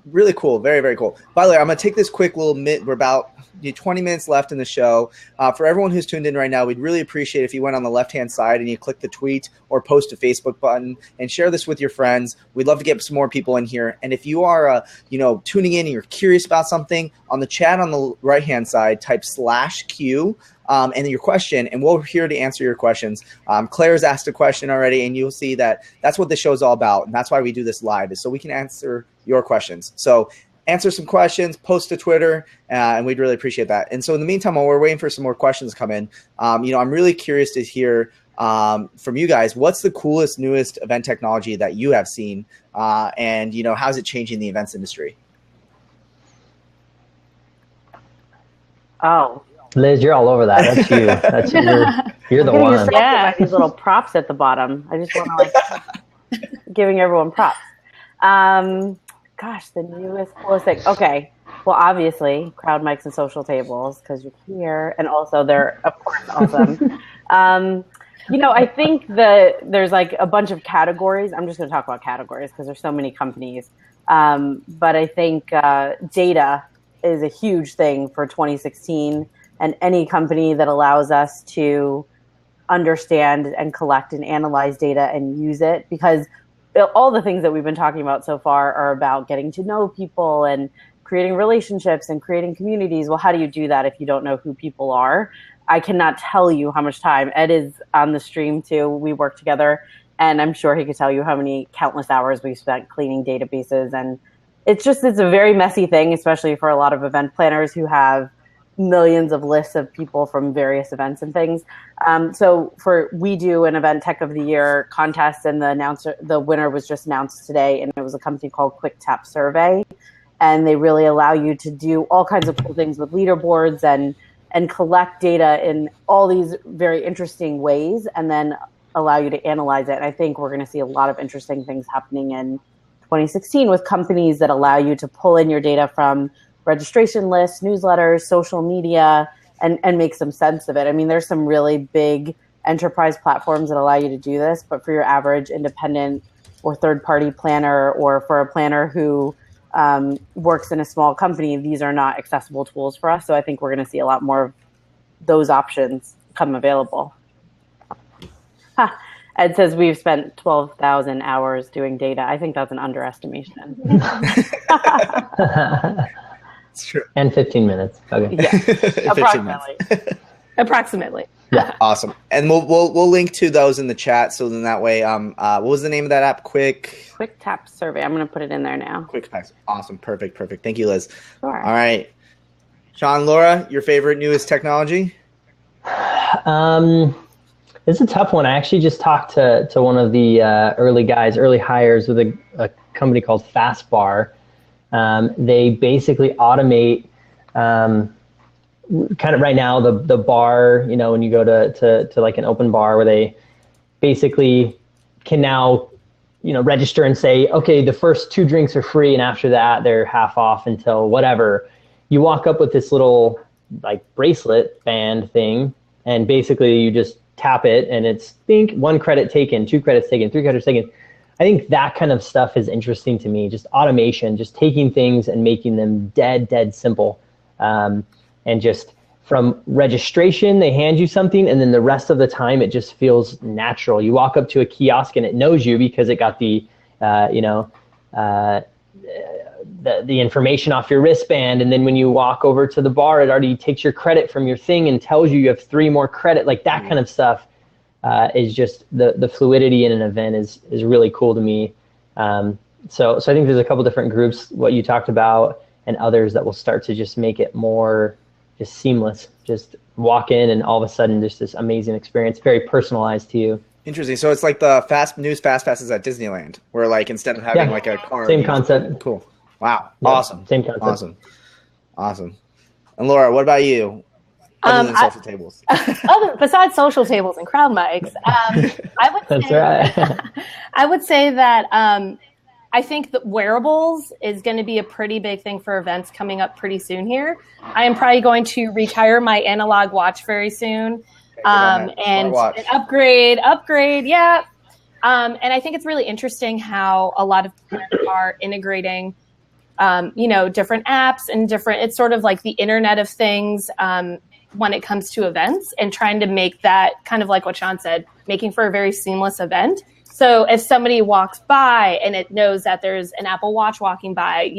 Really cool. Very, very cool. By the way, I'm going to take this quick little minute. We're about 20 minutes left in the show. For everyone who's tuned in right now, we'd really appreciate if you went on the left-hand side and you click the tweet or post a Facebook button and share this with your friends. We'd love to get some more people in here. And if you are, tuning in and you're curious about something, on the chat on the right-hand side, type /Q. And your question, and we're here to answer your questions. Claire's asked a question already, and you'll see that that's what the show's all about, and that's why we do this live, is so we can answer your questions. So answer some questions, post to Twitter, and we'd really appreciate that. And so in the meantime, while we're waiting for some more questions to come in, I'm really curious to hear from you guys, what's the coolest, newest event technology that you have seen, and how's it changing the events industry? Oh. Liz, you're all over that. That's you. That's you're the one. Yeah, these little props at the bottom. I just want to giving everyone props. Gosh, the newest, coolest thing. Okay, well, obviously, Crowdmics and social tables, because you're here, and also they're of course awesome. I think there's a bunch of categories. I'm just going to talk about categories because there's so many companies. But I think data is a huge thing for 2016. And any company that allows us to understand and collect and analyze data and use it, because all the things that we've been talking about so far are about getting to know people and creating relationships and creating communities. Well, how do you do that if you don't know who people are? I cannot tell you how much time. Ed is on the stream too. We work together, and I'm sure he could tell you how many countless hours we've spent cleaning databases. And it's a very messy thing, especially for a lot of event planners who have millions of lists of people from various events and things. So we do an Event Tech of the Year contest, and the winner was just announced today, and it was a company called Quick Tap Survey. And they really allow you to do all kinds of cool things with leaderboards and collect data in all these very interesting ways, and then allow you to analyze it. And I think we're going to see a lot of interesting things happening in 2016 with companies that allow you to pull in your data from registration lists, newsletters, social media, and make some sense of it. I mean, there's some really big enterprise platforms that allow you to do this, but for your average independent or third-party planner, or for a planner who works in a small company, these are not accessible tools for us. So I think we're going to see a lot more of those options come available. Ed says we've spent 12,000 hours doing data. I think that's an underestimation. It's true. And 15 minutes. Okay. Yeah, approximately. Approximately. Yeah. Awesome. And we'll link to those in the chat. So then that way, what was the name of that app? Quick Tap Survey. I'm going to put it in there now. Quick Tap. Awesome. Perfect. Thank you, Liz. Sure. All right. Sean, Laura, your favorite newest technology? It's a tough one. I actually just talked to one of the early hires with a company called Fastbar. They basically automate kind of right now the bar, when you go to like an open bar where they basically can now, register and say, okay, the first 2 drinks are free and after that they're half off until whatever. You walk up with this little like bracelet band thing and basically you just tap it and it's 1 credit taken, 2 credits taken, 3 credits taken. I think that kind of stuff is interesting to me, just automation, just taking things and making them dead simple. And just from registration, they hand you something, and then the rest of the time, it just feels natural. You walk up to a kiosk, and it knows you because it got the information off your wristband. And then when you walk over to the bar, it already takes your credit from your thing and tells you have 3 more credit. Like that kind of stuff is just the fluidity in an event is really cool to me. So I think there's a couple different groups, what you talked about, and others that will start to just make it more just seamless. Just walk in and all of a sudden just this amazing experience, very personalized to you. Interesting. So it's like the fast passes at Disneyland, where like instead of having like a car. Same concept. Cool. Wow. Yeah, awesome. Same concept. Awesome. And Laura, what about you? Other than social tables. Besides social tables and Crowdmics, I would That's say, right. I would say that I think that wearables is going to be a pretty big thing for events coming up pretty soon here. I am probably going to retire my analog watch very soon and upgrade. Yeah. And I think it's really interesting how a lot of people are integrating, different apps and it's sort of like the Internet of Things when it comes to events and trying to make that kind of like what Sean said, making for a very seamless event. So if somebody walks by and it knows that there's an Apple Watch walking by,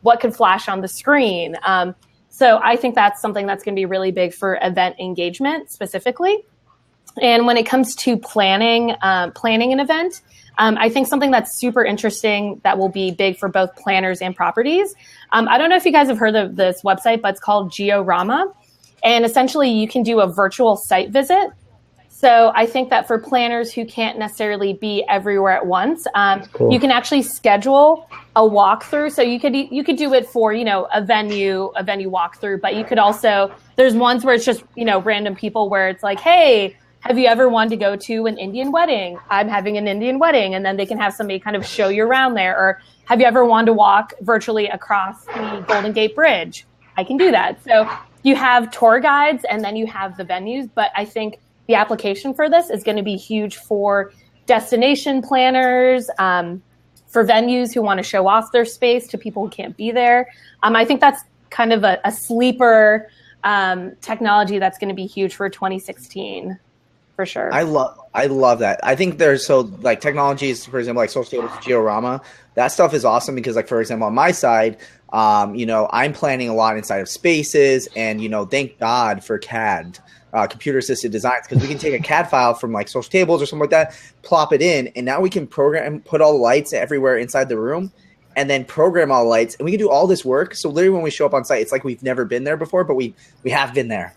what could flash on the screen? So I think that's something that's going to be really big for event engagement specifically. And when it comes to planning an event, I think something that's super interesting that will be big for both planners and properties. I don't know if you guys have heard of this website, but it's called Georama. And essentially you can do a virtual site visit. So I think that for planners who can't necessarily be everywhere at once, cool. You can actually schedule a walkthrough. So you could do it for, a venue walkthrough, but you could also, there's ones where it's just, random people where it's like, hey, have you ever wanted to go to an Indian wedding? I'm having an Indian wedding. And then they can have somebody kind of show you around there. Or have you ever wanted to walk virtually across the Golden Gate Bridge? I can do that. So you have tour guides and then you have the venues, but I think the application for this is going to be huge for destination planners, for venues who want to show off their space to people who can't be there. I think that's kind of a sleeper technology that's going to be huge for 2016, for sure. I love that. I think there's like technologies, for example, like social tables, Georama. That stuff is awesome because, like, for example, on my side, I'm planning a lot inside of spaces, and thank God for CAD. Computer assisted designs, because we can take a CAD file from like social tables or something like that, plop it in, and now we can put all the lights everywhere inside the room and then program all the lights, and we can do all this work. So literally when we show up on site, it's like we've never been there before, but we have been there.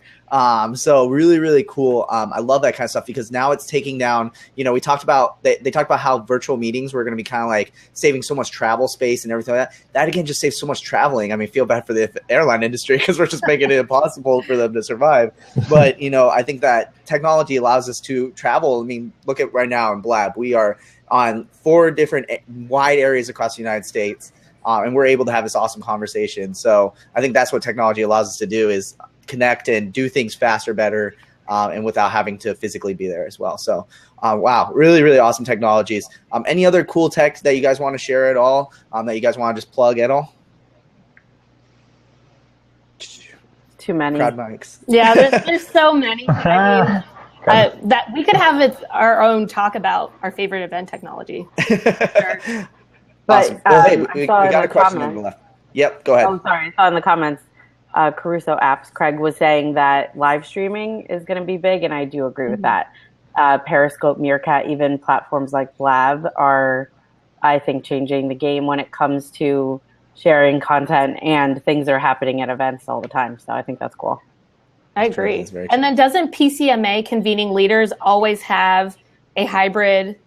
So really, really cool. I love that kind of stuff because now it's taking down, we talked about, they talked about how virtual meetings were going to be kind of like saving so much travel space and everything like that. That again, just saves so much traveling. I mean, feel bad for the airline industry because we're just making it impossible for them to survive. But, I think that technology allows us to travel. I mean, look at right now in Blab, we are on 4 different wide areas across the United States. And we're able to have this awesome conversation. So I think that's what technology allows us to do is connect and do things faster, better, and without having to physically be there as well. So, wow, really, really awesome technologies. Any other cool tech that you guys want to share at all, that you guys want to just plug at all? Too many. Crowdmics. Yeah, there's so many. I mean, that we could have our own talk about our favorite event technology. Sure. Awesome. But well, hey, we got a question on the left. Yep, go ahead. Oh, sorry. I saw in the comments, Caruso Apps, Craig was saying that live streaming is going to be big, and I do agree with that. Periscope, Meerkat, even platforms like Blab are, I think, changing the game when it comes to sharing content, and things are happening at events all the time. So I think that's cool. I agree. That's very And true. then doesn't PCMA, convening leaders, always have a hybrid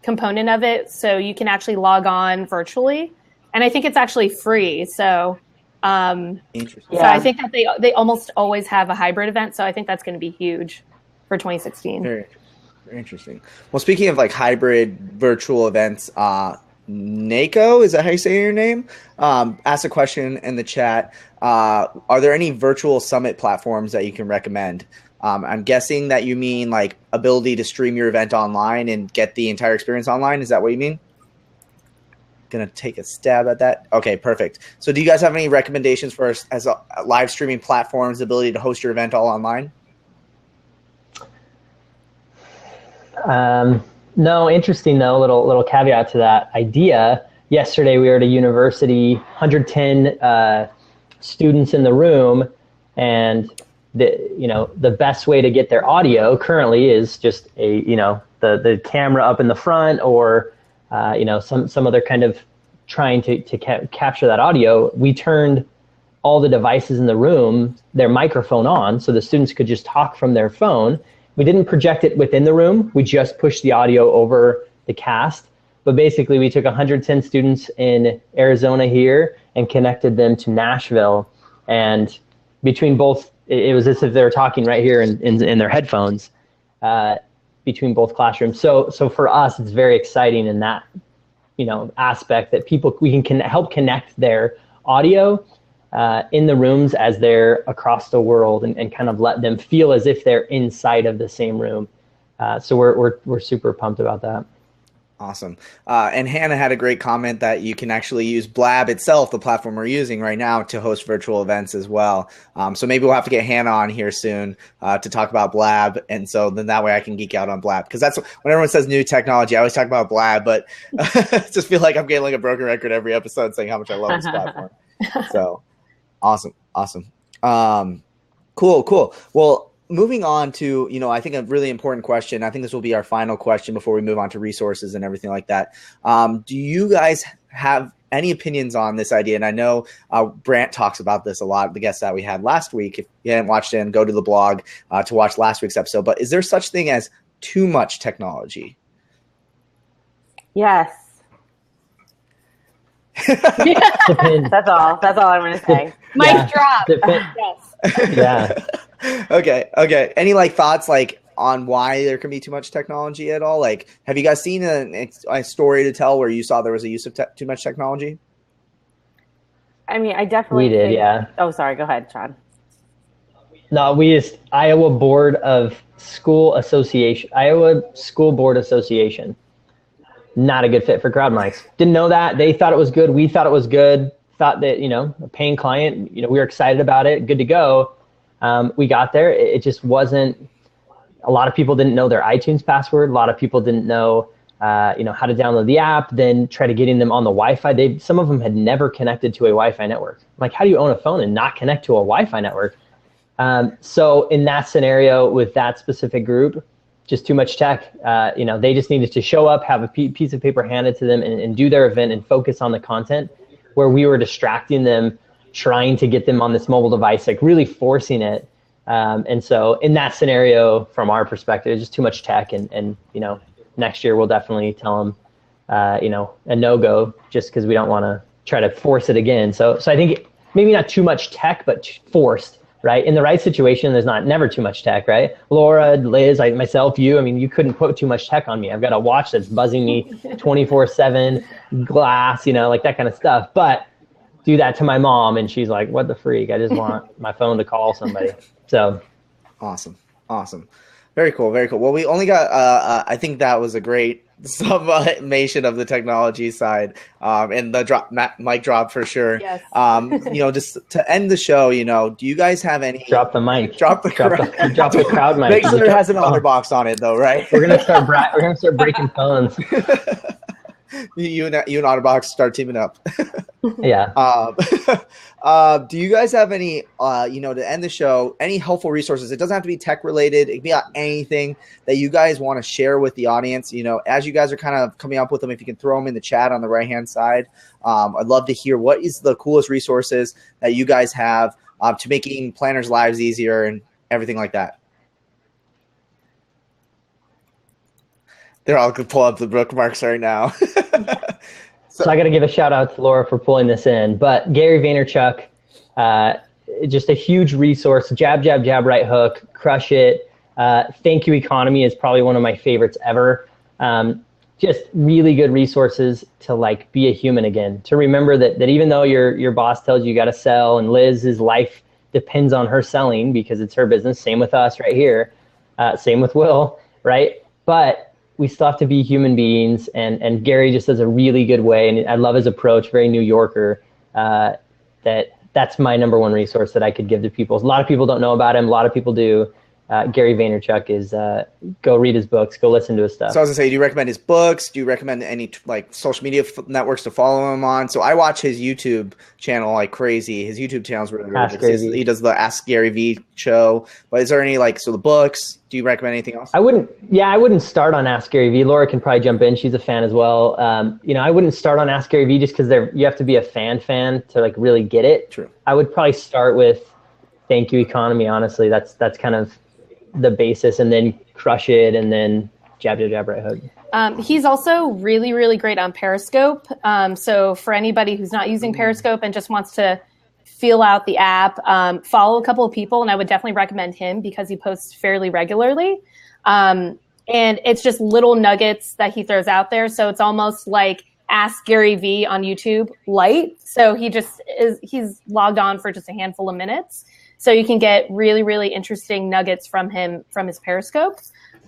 component of it? So you can actually log on virtually. And I think it's actually free. So, Interesting. so I think that they almost always have a hybrid event. So I think that's going to be huge for 2016. Very interesting. Well, speaking of like hybrid virtual events, Nako, is that how you say your name? Asked a question in the chat. Are there any virtual summit platforms that you can recommend? I'm guessing that you mean like ability to stream your event online and get the entire experience online. Is that what you mean? Gonna take a stab at that. Okay, perfect. So do you guys have any recommendations for us as live streaming platforms, ability to host your event all online? No, interesting though. Little caveat to that idea. Yesterday we were at a university, 110 students in the room, and the best way to get their audio currently is just the camera up in the front, or some other kind of trying to capture that audio. We turned all the devices in the room, their microphone on, so the students could just talk from their phone. We didn't project it within the room. We just pushed the audio over the cast. But basically, we took 110 students in Arizona here and connected them to Nashville. And between both, it was as if they were talking right here in their headphones between both classrooms. So for us, it's very exciting in that aspect that we can help connect their audio in the rooms as they're across the world, and kind of let them feel as if they're inside of the same room. So we're super pumped about that. Awesome. And Hannah had a great comment that you can actually use Blab itself, the platform we're using right now, to host virtual events as well. So maybe we'll have to get Hannah on here soon to talk about Blab. And so then that way I can geek out on Blab. Because that's when everyone says new technology, I always talk about Blab, but just feel like I'm getting like a broken record every episode saying how much I love this platform. So awesome. Cool. Well, moving on to, I think a really important question. I think this will be our final question before we move on to resources and everything like that. Do you guys have any opinions on this idea? And I know Brant talks about this a lot, the guest that we had last week. If you haven't watched it, go to the blog to watch last week's episode. But is there such thing as too much technology? Yes. That's all I'm going to say. Mic drop. Yes. Yeah. Okay. Any thoughts on why there can be too much technology at all? Have you guys seen a story to tell where you saw there was a use of too much technology? I mean, I definitely did, yeah. Oh, sorry. Go ahead, Sean. No, Iowa School Board Association. Not a good fit for Crowdmics. Didn't know that. They thought it was good. We thought it was good. Thought that, a paying client, we were excited about it. Good to go. We got there. It just wasn't, a lot of people didn't know their iTunes password. A lot of people didn't know, how to download the app, then try to getting them on the Wi-Fi. Some of them had never connected to a Wi-Fi network. Like, how do you own a phone and not connect to a Wi-Fi network? So in that scenario with that specific group, just too much tech. They just needed to show up, have a piece of paper handed to them, and do their event and focus on the content, where we were distracting them, trying to get them on this mobile device, really forcing it. And so in that scenario, from our perspective, it's just too much tech. And next year we'll definitely tell them, a no-go, just because we don't want to try to force it again. So I think maybe not too much tech, but forced. Right? In the right situation, there's never too much tech, right? Laura, Liz, myself, you, you couldn't put too much tech on me. I've got a watch that's buzzing me 24/7, glass, that kind of stuff. But do that to my mom, and she's like, what the freak? I just want my phone to call somebody. So Awesome. Very cool. Well, we only got, I think that was a great summation of the technology side, and the mic drop for sure. Yes. Just to end the show, do you guys have any? Drop the mic. Drop the crowd mic. Make sure it has an OtterBox on it, though, right? We're gonna start breaking phones. You and OtterBox start teaming up. Yeah. Do you guys have any, to end the show, any helpful resources? It doesn't have to be tech related. It can be anything that you guys want to share with the audience. As you guys are kind of coming up with them, if you can throw them in the chat on the right-hand side. I'd love to hear what is the coolest resources that you guys have to making planners' lives easier and everything like that. They're all going to pull up the bookmarks right now. So I got to give a shout out to Laura for pulling this in. But Gary Vaynerchuk, just a huge resource. Jab, jab, jab, right hook, crush it. Thank You Economy is probably one of my favorites ever. Just really good resources to like be a human again. To remember that even though your boss tells you got to sell, and Liz's life depends on her selling because it's her business. Same with us right here. Same with Will, right? But we still have to be human beings, and Gary just does a really good way, and I love his approach, very New Yorker. That's my number one resource that I could give to people. A lot of people don't know about him. A lot of people do. Gary Vaynerchuk is, go read his books, go listen to his stuff. So I was gonna say, do you recommend his books? Do you recommend any like social media networks to follow him on? So I watch his YouTube channel like crazy. His YouTube channel is really good. He does the Ask Gary V show. But is there any the books? Do you recommend anything else? I wouldn't start on Ask Gary V. Laura can probably jump in. She's a fan as well. I wouldn't start on Ask Gary V just because you have to be a fan to like really get it. True. I would probably start with Thank You Economy. Honestly, that's kind of the basis, and then crush it, and then jab, jab, jab, right hook. He's also really, really great on Periscope. So for anybody who's not using Periscope and just wants to feel out the app, follow a couple of people, and I would definitely recommend him because he posts fairly regularly. And it's just little nuggets that he throws out there. So it's almost like Ask Gary V on YouTube light. So he's logged on for just a handful of minutes. So you can get really, really interesting nuggets from him, from his Periscope.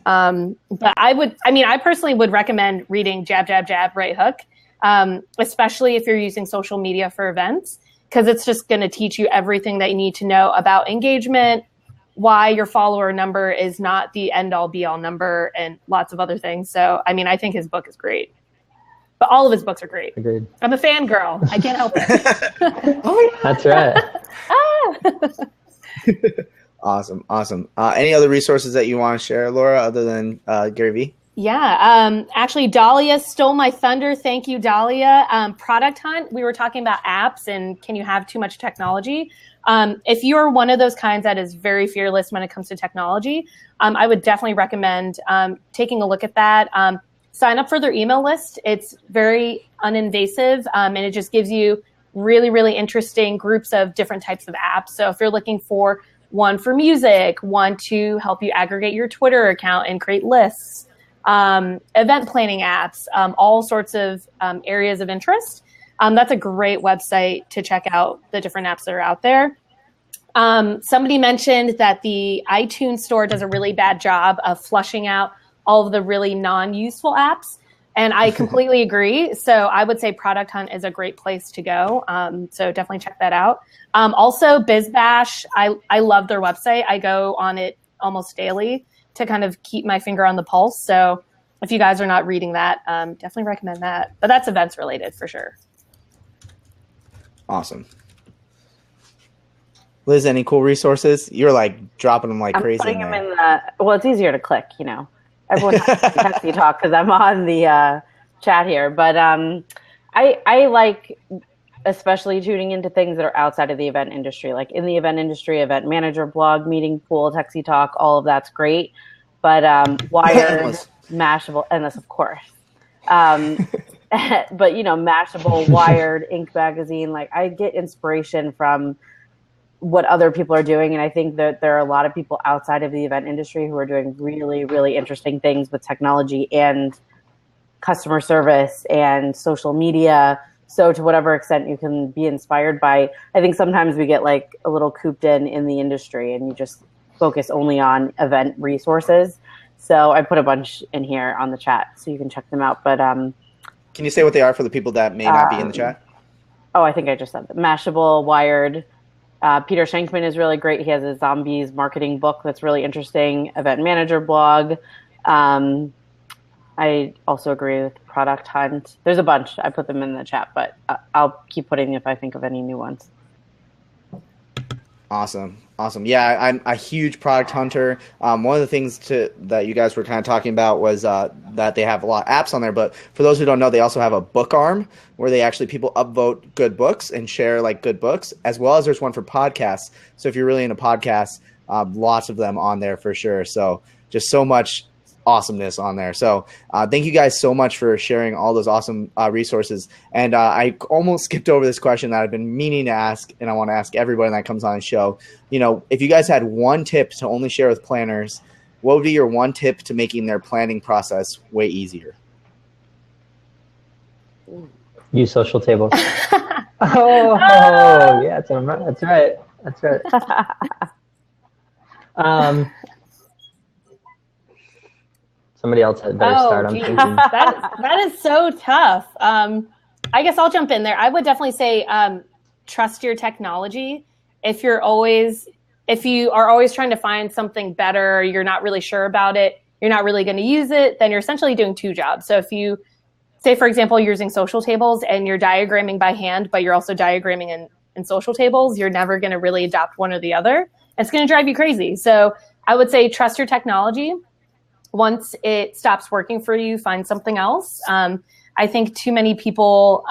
But I personally would recommend reading Jab, Jab, Jab, Right Hook, especially if you're using social media for events, because it's just going to teach you everything that you need to know about engagement, why your follower number is not the end all be all number, and lots of other things. So, I think his book is great. But all of his books are great. Agreed. I'm a fangirl. I can't help it. Oh, yeah. That's right. Awesome. Any other resources that you want to share, Laura, other than Gary V? Yeah. Actually, Dahlia stole my thunder. Thank you, Dahlia. Product Hunt. We were talking about apps and can you have too much technology? If you're one of those kinds that is very fearless when it comes to technology, I would definitely recommend taking a look at that. Sign up for their email list. It's very uninvasive, and it just gives you really, really interesting groups of different types of apps. So if you're looking for one for music, one to help you aggregate your Twitter account and create lists, event planning apps, all sorts of areas of interest, that's a great website to check out the different apps that are out there. Somebody mentioned that the iTunes store does a really bad job of flushing out all of the really non-useful apps. And I completely agree. So I would say Product Hunt is a great place to go. So definitely check that out. Also, BizBash, I love their website. I go on it almost daily to kind of keep my finger on the pulse. So if you guys are not reading that, definitely recommend that. But that's events related for sure. Awesome. Liz, any cool resources? You're like dropping them like crazy. Putting them in well, it's easier to click, Everyone has techsytalk because I'm on the chat here. But I like especially tuning into things that are outside of the event industry. Like in the event industry, event manager, blog, meeting, pool, techsytalk, all of that's great. But Wired, Mashable, and this, of course. But, Mashable, Wired, Inc. magazine, I get inspiration from what other people are doing. And I think that there are a lot of people outside of the event industry who are doing really, really interesting things with technology and customer service and social media. So to whatever extent you can be inspired by, I think sometimes we get a little cooped in the industry and you just focus only on event resources. So I put a bunch in here on the chat so you can check them out. But can you say what they are for the people that may not be in the chat? Oh, I think I just said that. Mashable, Wired. Peter Schenkman is really great. He has a zombies marketing book that's really interesting. Event manager blog. I also agree with Product Hunt. There's a bunch. I put them in the chat, but I'll keep putting if I think of any new ones. Awesome. Yeah, I'm a huge product hunter. One of the things that you guys were kind of talking about was that they have a lot of apps on there. But for those who don't know, they also have a book arm where they actually people upvote good books and share good books, as well as there's one for podcasts. So if you're really into podcasts, Lots of them on there for sure. So just so much awesomeness on there. So thank you guys so much for sharing all those awesome resources. And I almost skipped over this question that I've been meaning to ask, and I want to ask everybody that comes on the show. If you guys had one tip to only share with planners, what would be your one tip to making their planning process way easier? Use social tables. Yeah, that's right. Somebody else had better start. I'm thinking. That is so tough. I guess I'll jump in there. I would definitely say trust your technology. If you are always trying to find something better, you're not really sure about it, you're not really going to use it, then you're essentially doing two jobs. So if you say, for example, you're using social tables and you're diagramming by hand, but you're also diagramming in social tables, you're never going to really adopt one or the other. It's going to drive you crazy. So I would say trust your technology. Once it stops working for you, find something else. I think too many people,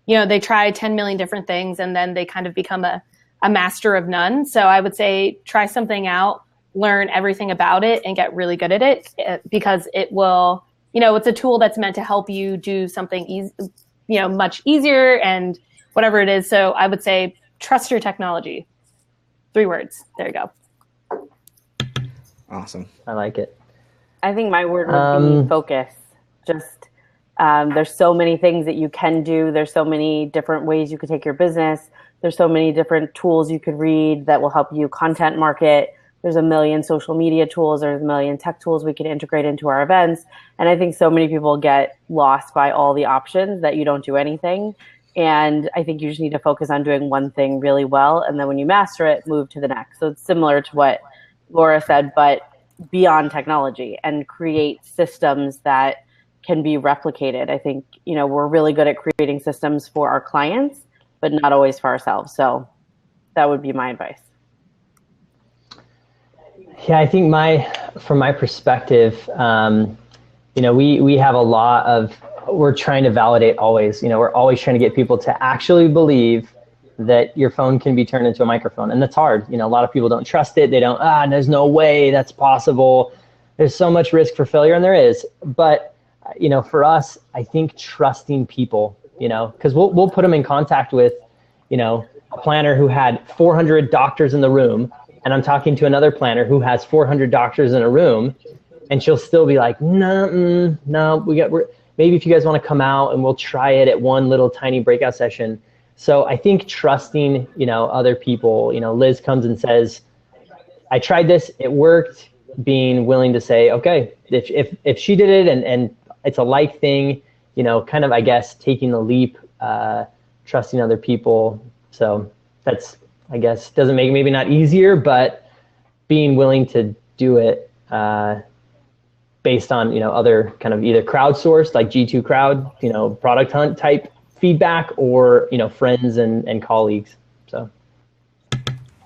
they try 10 million different things and then they kind of become a master of none. So I would say try something out, learn everything about it, and get really good at it, because it will, it's a tool that's meant to help you do something much easier and whatever it is. So I would say trust your technology. 3 words. There you go. Awesome. I like it. I think my word would be focus. Just there's so many things that you can do. There's so many different ways you could take your business. There's so many different tools you could read that will help you content market. There's a million social media tools. There's a million tech tools we can integrate into our events. And I think so many people get lost by all the options that you don't do anything. And I think you just need to focus on doing one thing really well. And then when you master it, move to the next. So it's similar to what Laura said, but beyond technology, and create systems that can be replicated. I think, we're really good at creating systems for our clients, but not always for ourselves. So that would be my advice. Yeah, I think from my perspective, we have a lot of, we're trying to validate always, we're always trying to get people to actually believe that your phone can be turned into a microphone. And that's hard. A lot of people don't trust it. They don't, there's no way that's possible. There's so much risk for failure, and there is. But, for us, I think trusting people, because we'll put them in contact with, a planner who had 400 doctors in the room, and I'm talking to another planner who has 400 doctors in a room, and she'll still be like, no, maybe if you guys want to come out and we'll try it at one little tiny breakout session. So I think trusting, other people, Liz comes and says, I tried this, it worked, being willing to say, okay, if she did it and it's a like thing, kind of, I guess, taking the leap, trusting other people. So that's, I guess, doesn't make maybe not easier, but being willing to do it based on, other kind of either crowdsourced, like G2 Crowd, product hunt type feedback, or friends and colleagues. So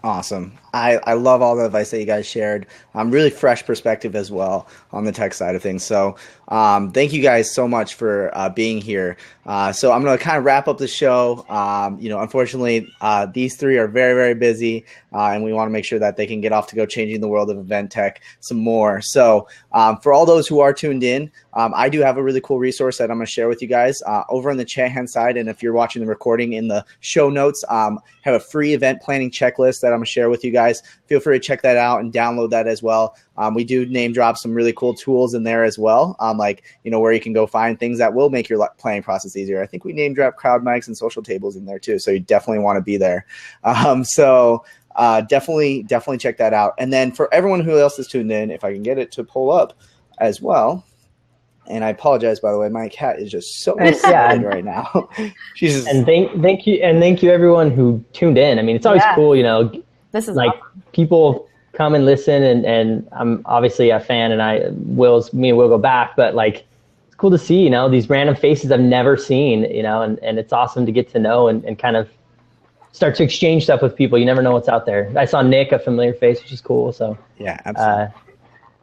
awesome. I love all the advice that you guys shared. Really fresh perspective as well on the tech side of things. So thank you guys so much for being here. So I'm going to kind of wrap up the show. Unfortunately, these 3 are very, very busy, and we want to make sure that they can get off to go changing the world of event tech some more. So for all those who are tuned in, I do have a really cool resource that I'm going to share with you guys over on the chat hand side. And if you're watching the recording, in the show notes, have a free event planning checklist that I'm going to share with you guys. Feel free to check that out and download that as well. We do name drop some really cool tools in there as well, where you can go find things that will make your planning process easier. I think we name drop Crowdmics and social tables in there too, so you definitely want to be there. Definitely check that out. And then for everyone who else is tuned in, if I can get it to pull up as well. And I apologize, by the way, my cat is just so excited right now. She's just... And thank you everyone who tuned in. I mean, it's always cool, This is like awesome. People come and listen, and I'm obviously a fan, and me and Will go back, but like, it's cool to see, these random faces I've never seen, and it's awesome to get to know and kind of start to exchange stuff with people. You never know what's out there. I saw Nick, a familiar face, which is cool. So yeah, absolutely.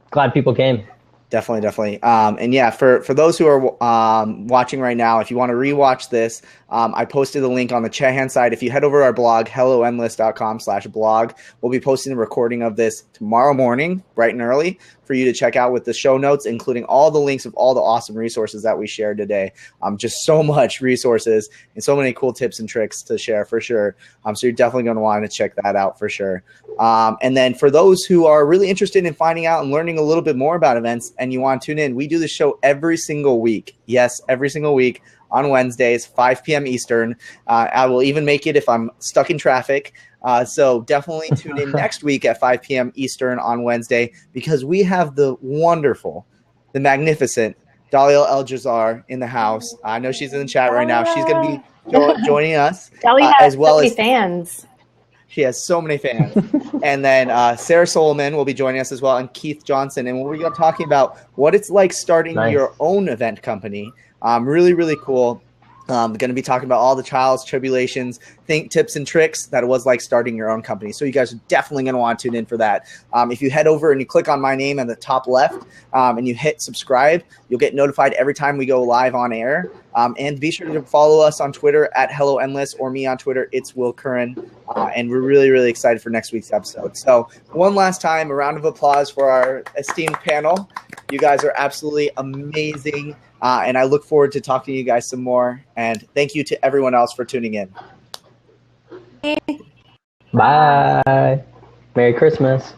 Glad people came. Definitely. And yeah, for those who are watching right now, if you want to rewatch this, I posted the link on the Chehan side. If you head over to our blog, helloendless.com/blog, we'll be posting the recording of this tomorrow morning, bright and early, for you to check out with the show notes, including all the links of all the awesome resources that we shared today. Just so much resources and so many cool tips and tricks to share for sure. So you're definitely going to want to check that out for sure. And then for those who are really interested in finding out and learning a little bit more about events and you want to tune in, we do the show every single week. Yes, every single week on Wednesdays, 5 p.m. Eastern. I will even make it if I'm stuck in traffic. So definitely tune in next week at 5 p.m. Eastern on Wednesday, because we have the wonderful, the magnificent Daliel El-Jazar in the house. I know she's in the chat right now. She's going to be joining us. Dali has as well so many as fans. She has so many fans. And then Sarah Solomon will be joining us as well, and Keith Johnson. And we're going to be talking about what it's like starting your own event company. Really, really cool. Going to be talking about all the trials, tribulations, tips and tricks that it was like starting your own company. So you guys are definitely going to want to tune in for that. If you head over and you click on my name at the top left and you hit subscribe, you'll get notified every time we go live on air. And be sure to follow us on Twitter at Hello Endless, or me on Twitter, it's Will Curran. And we're really, really excited for next week's episode. So one last time, a round of applause for our esteemed panel. You guys are absolutely amazing. And I look forward to talking to you guys some more. And thank you to everyone else for tuning in. Bye. Merry Christmas.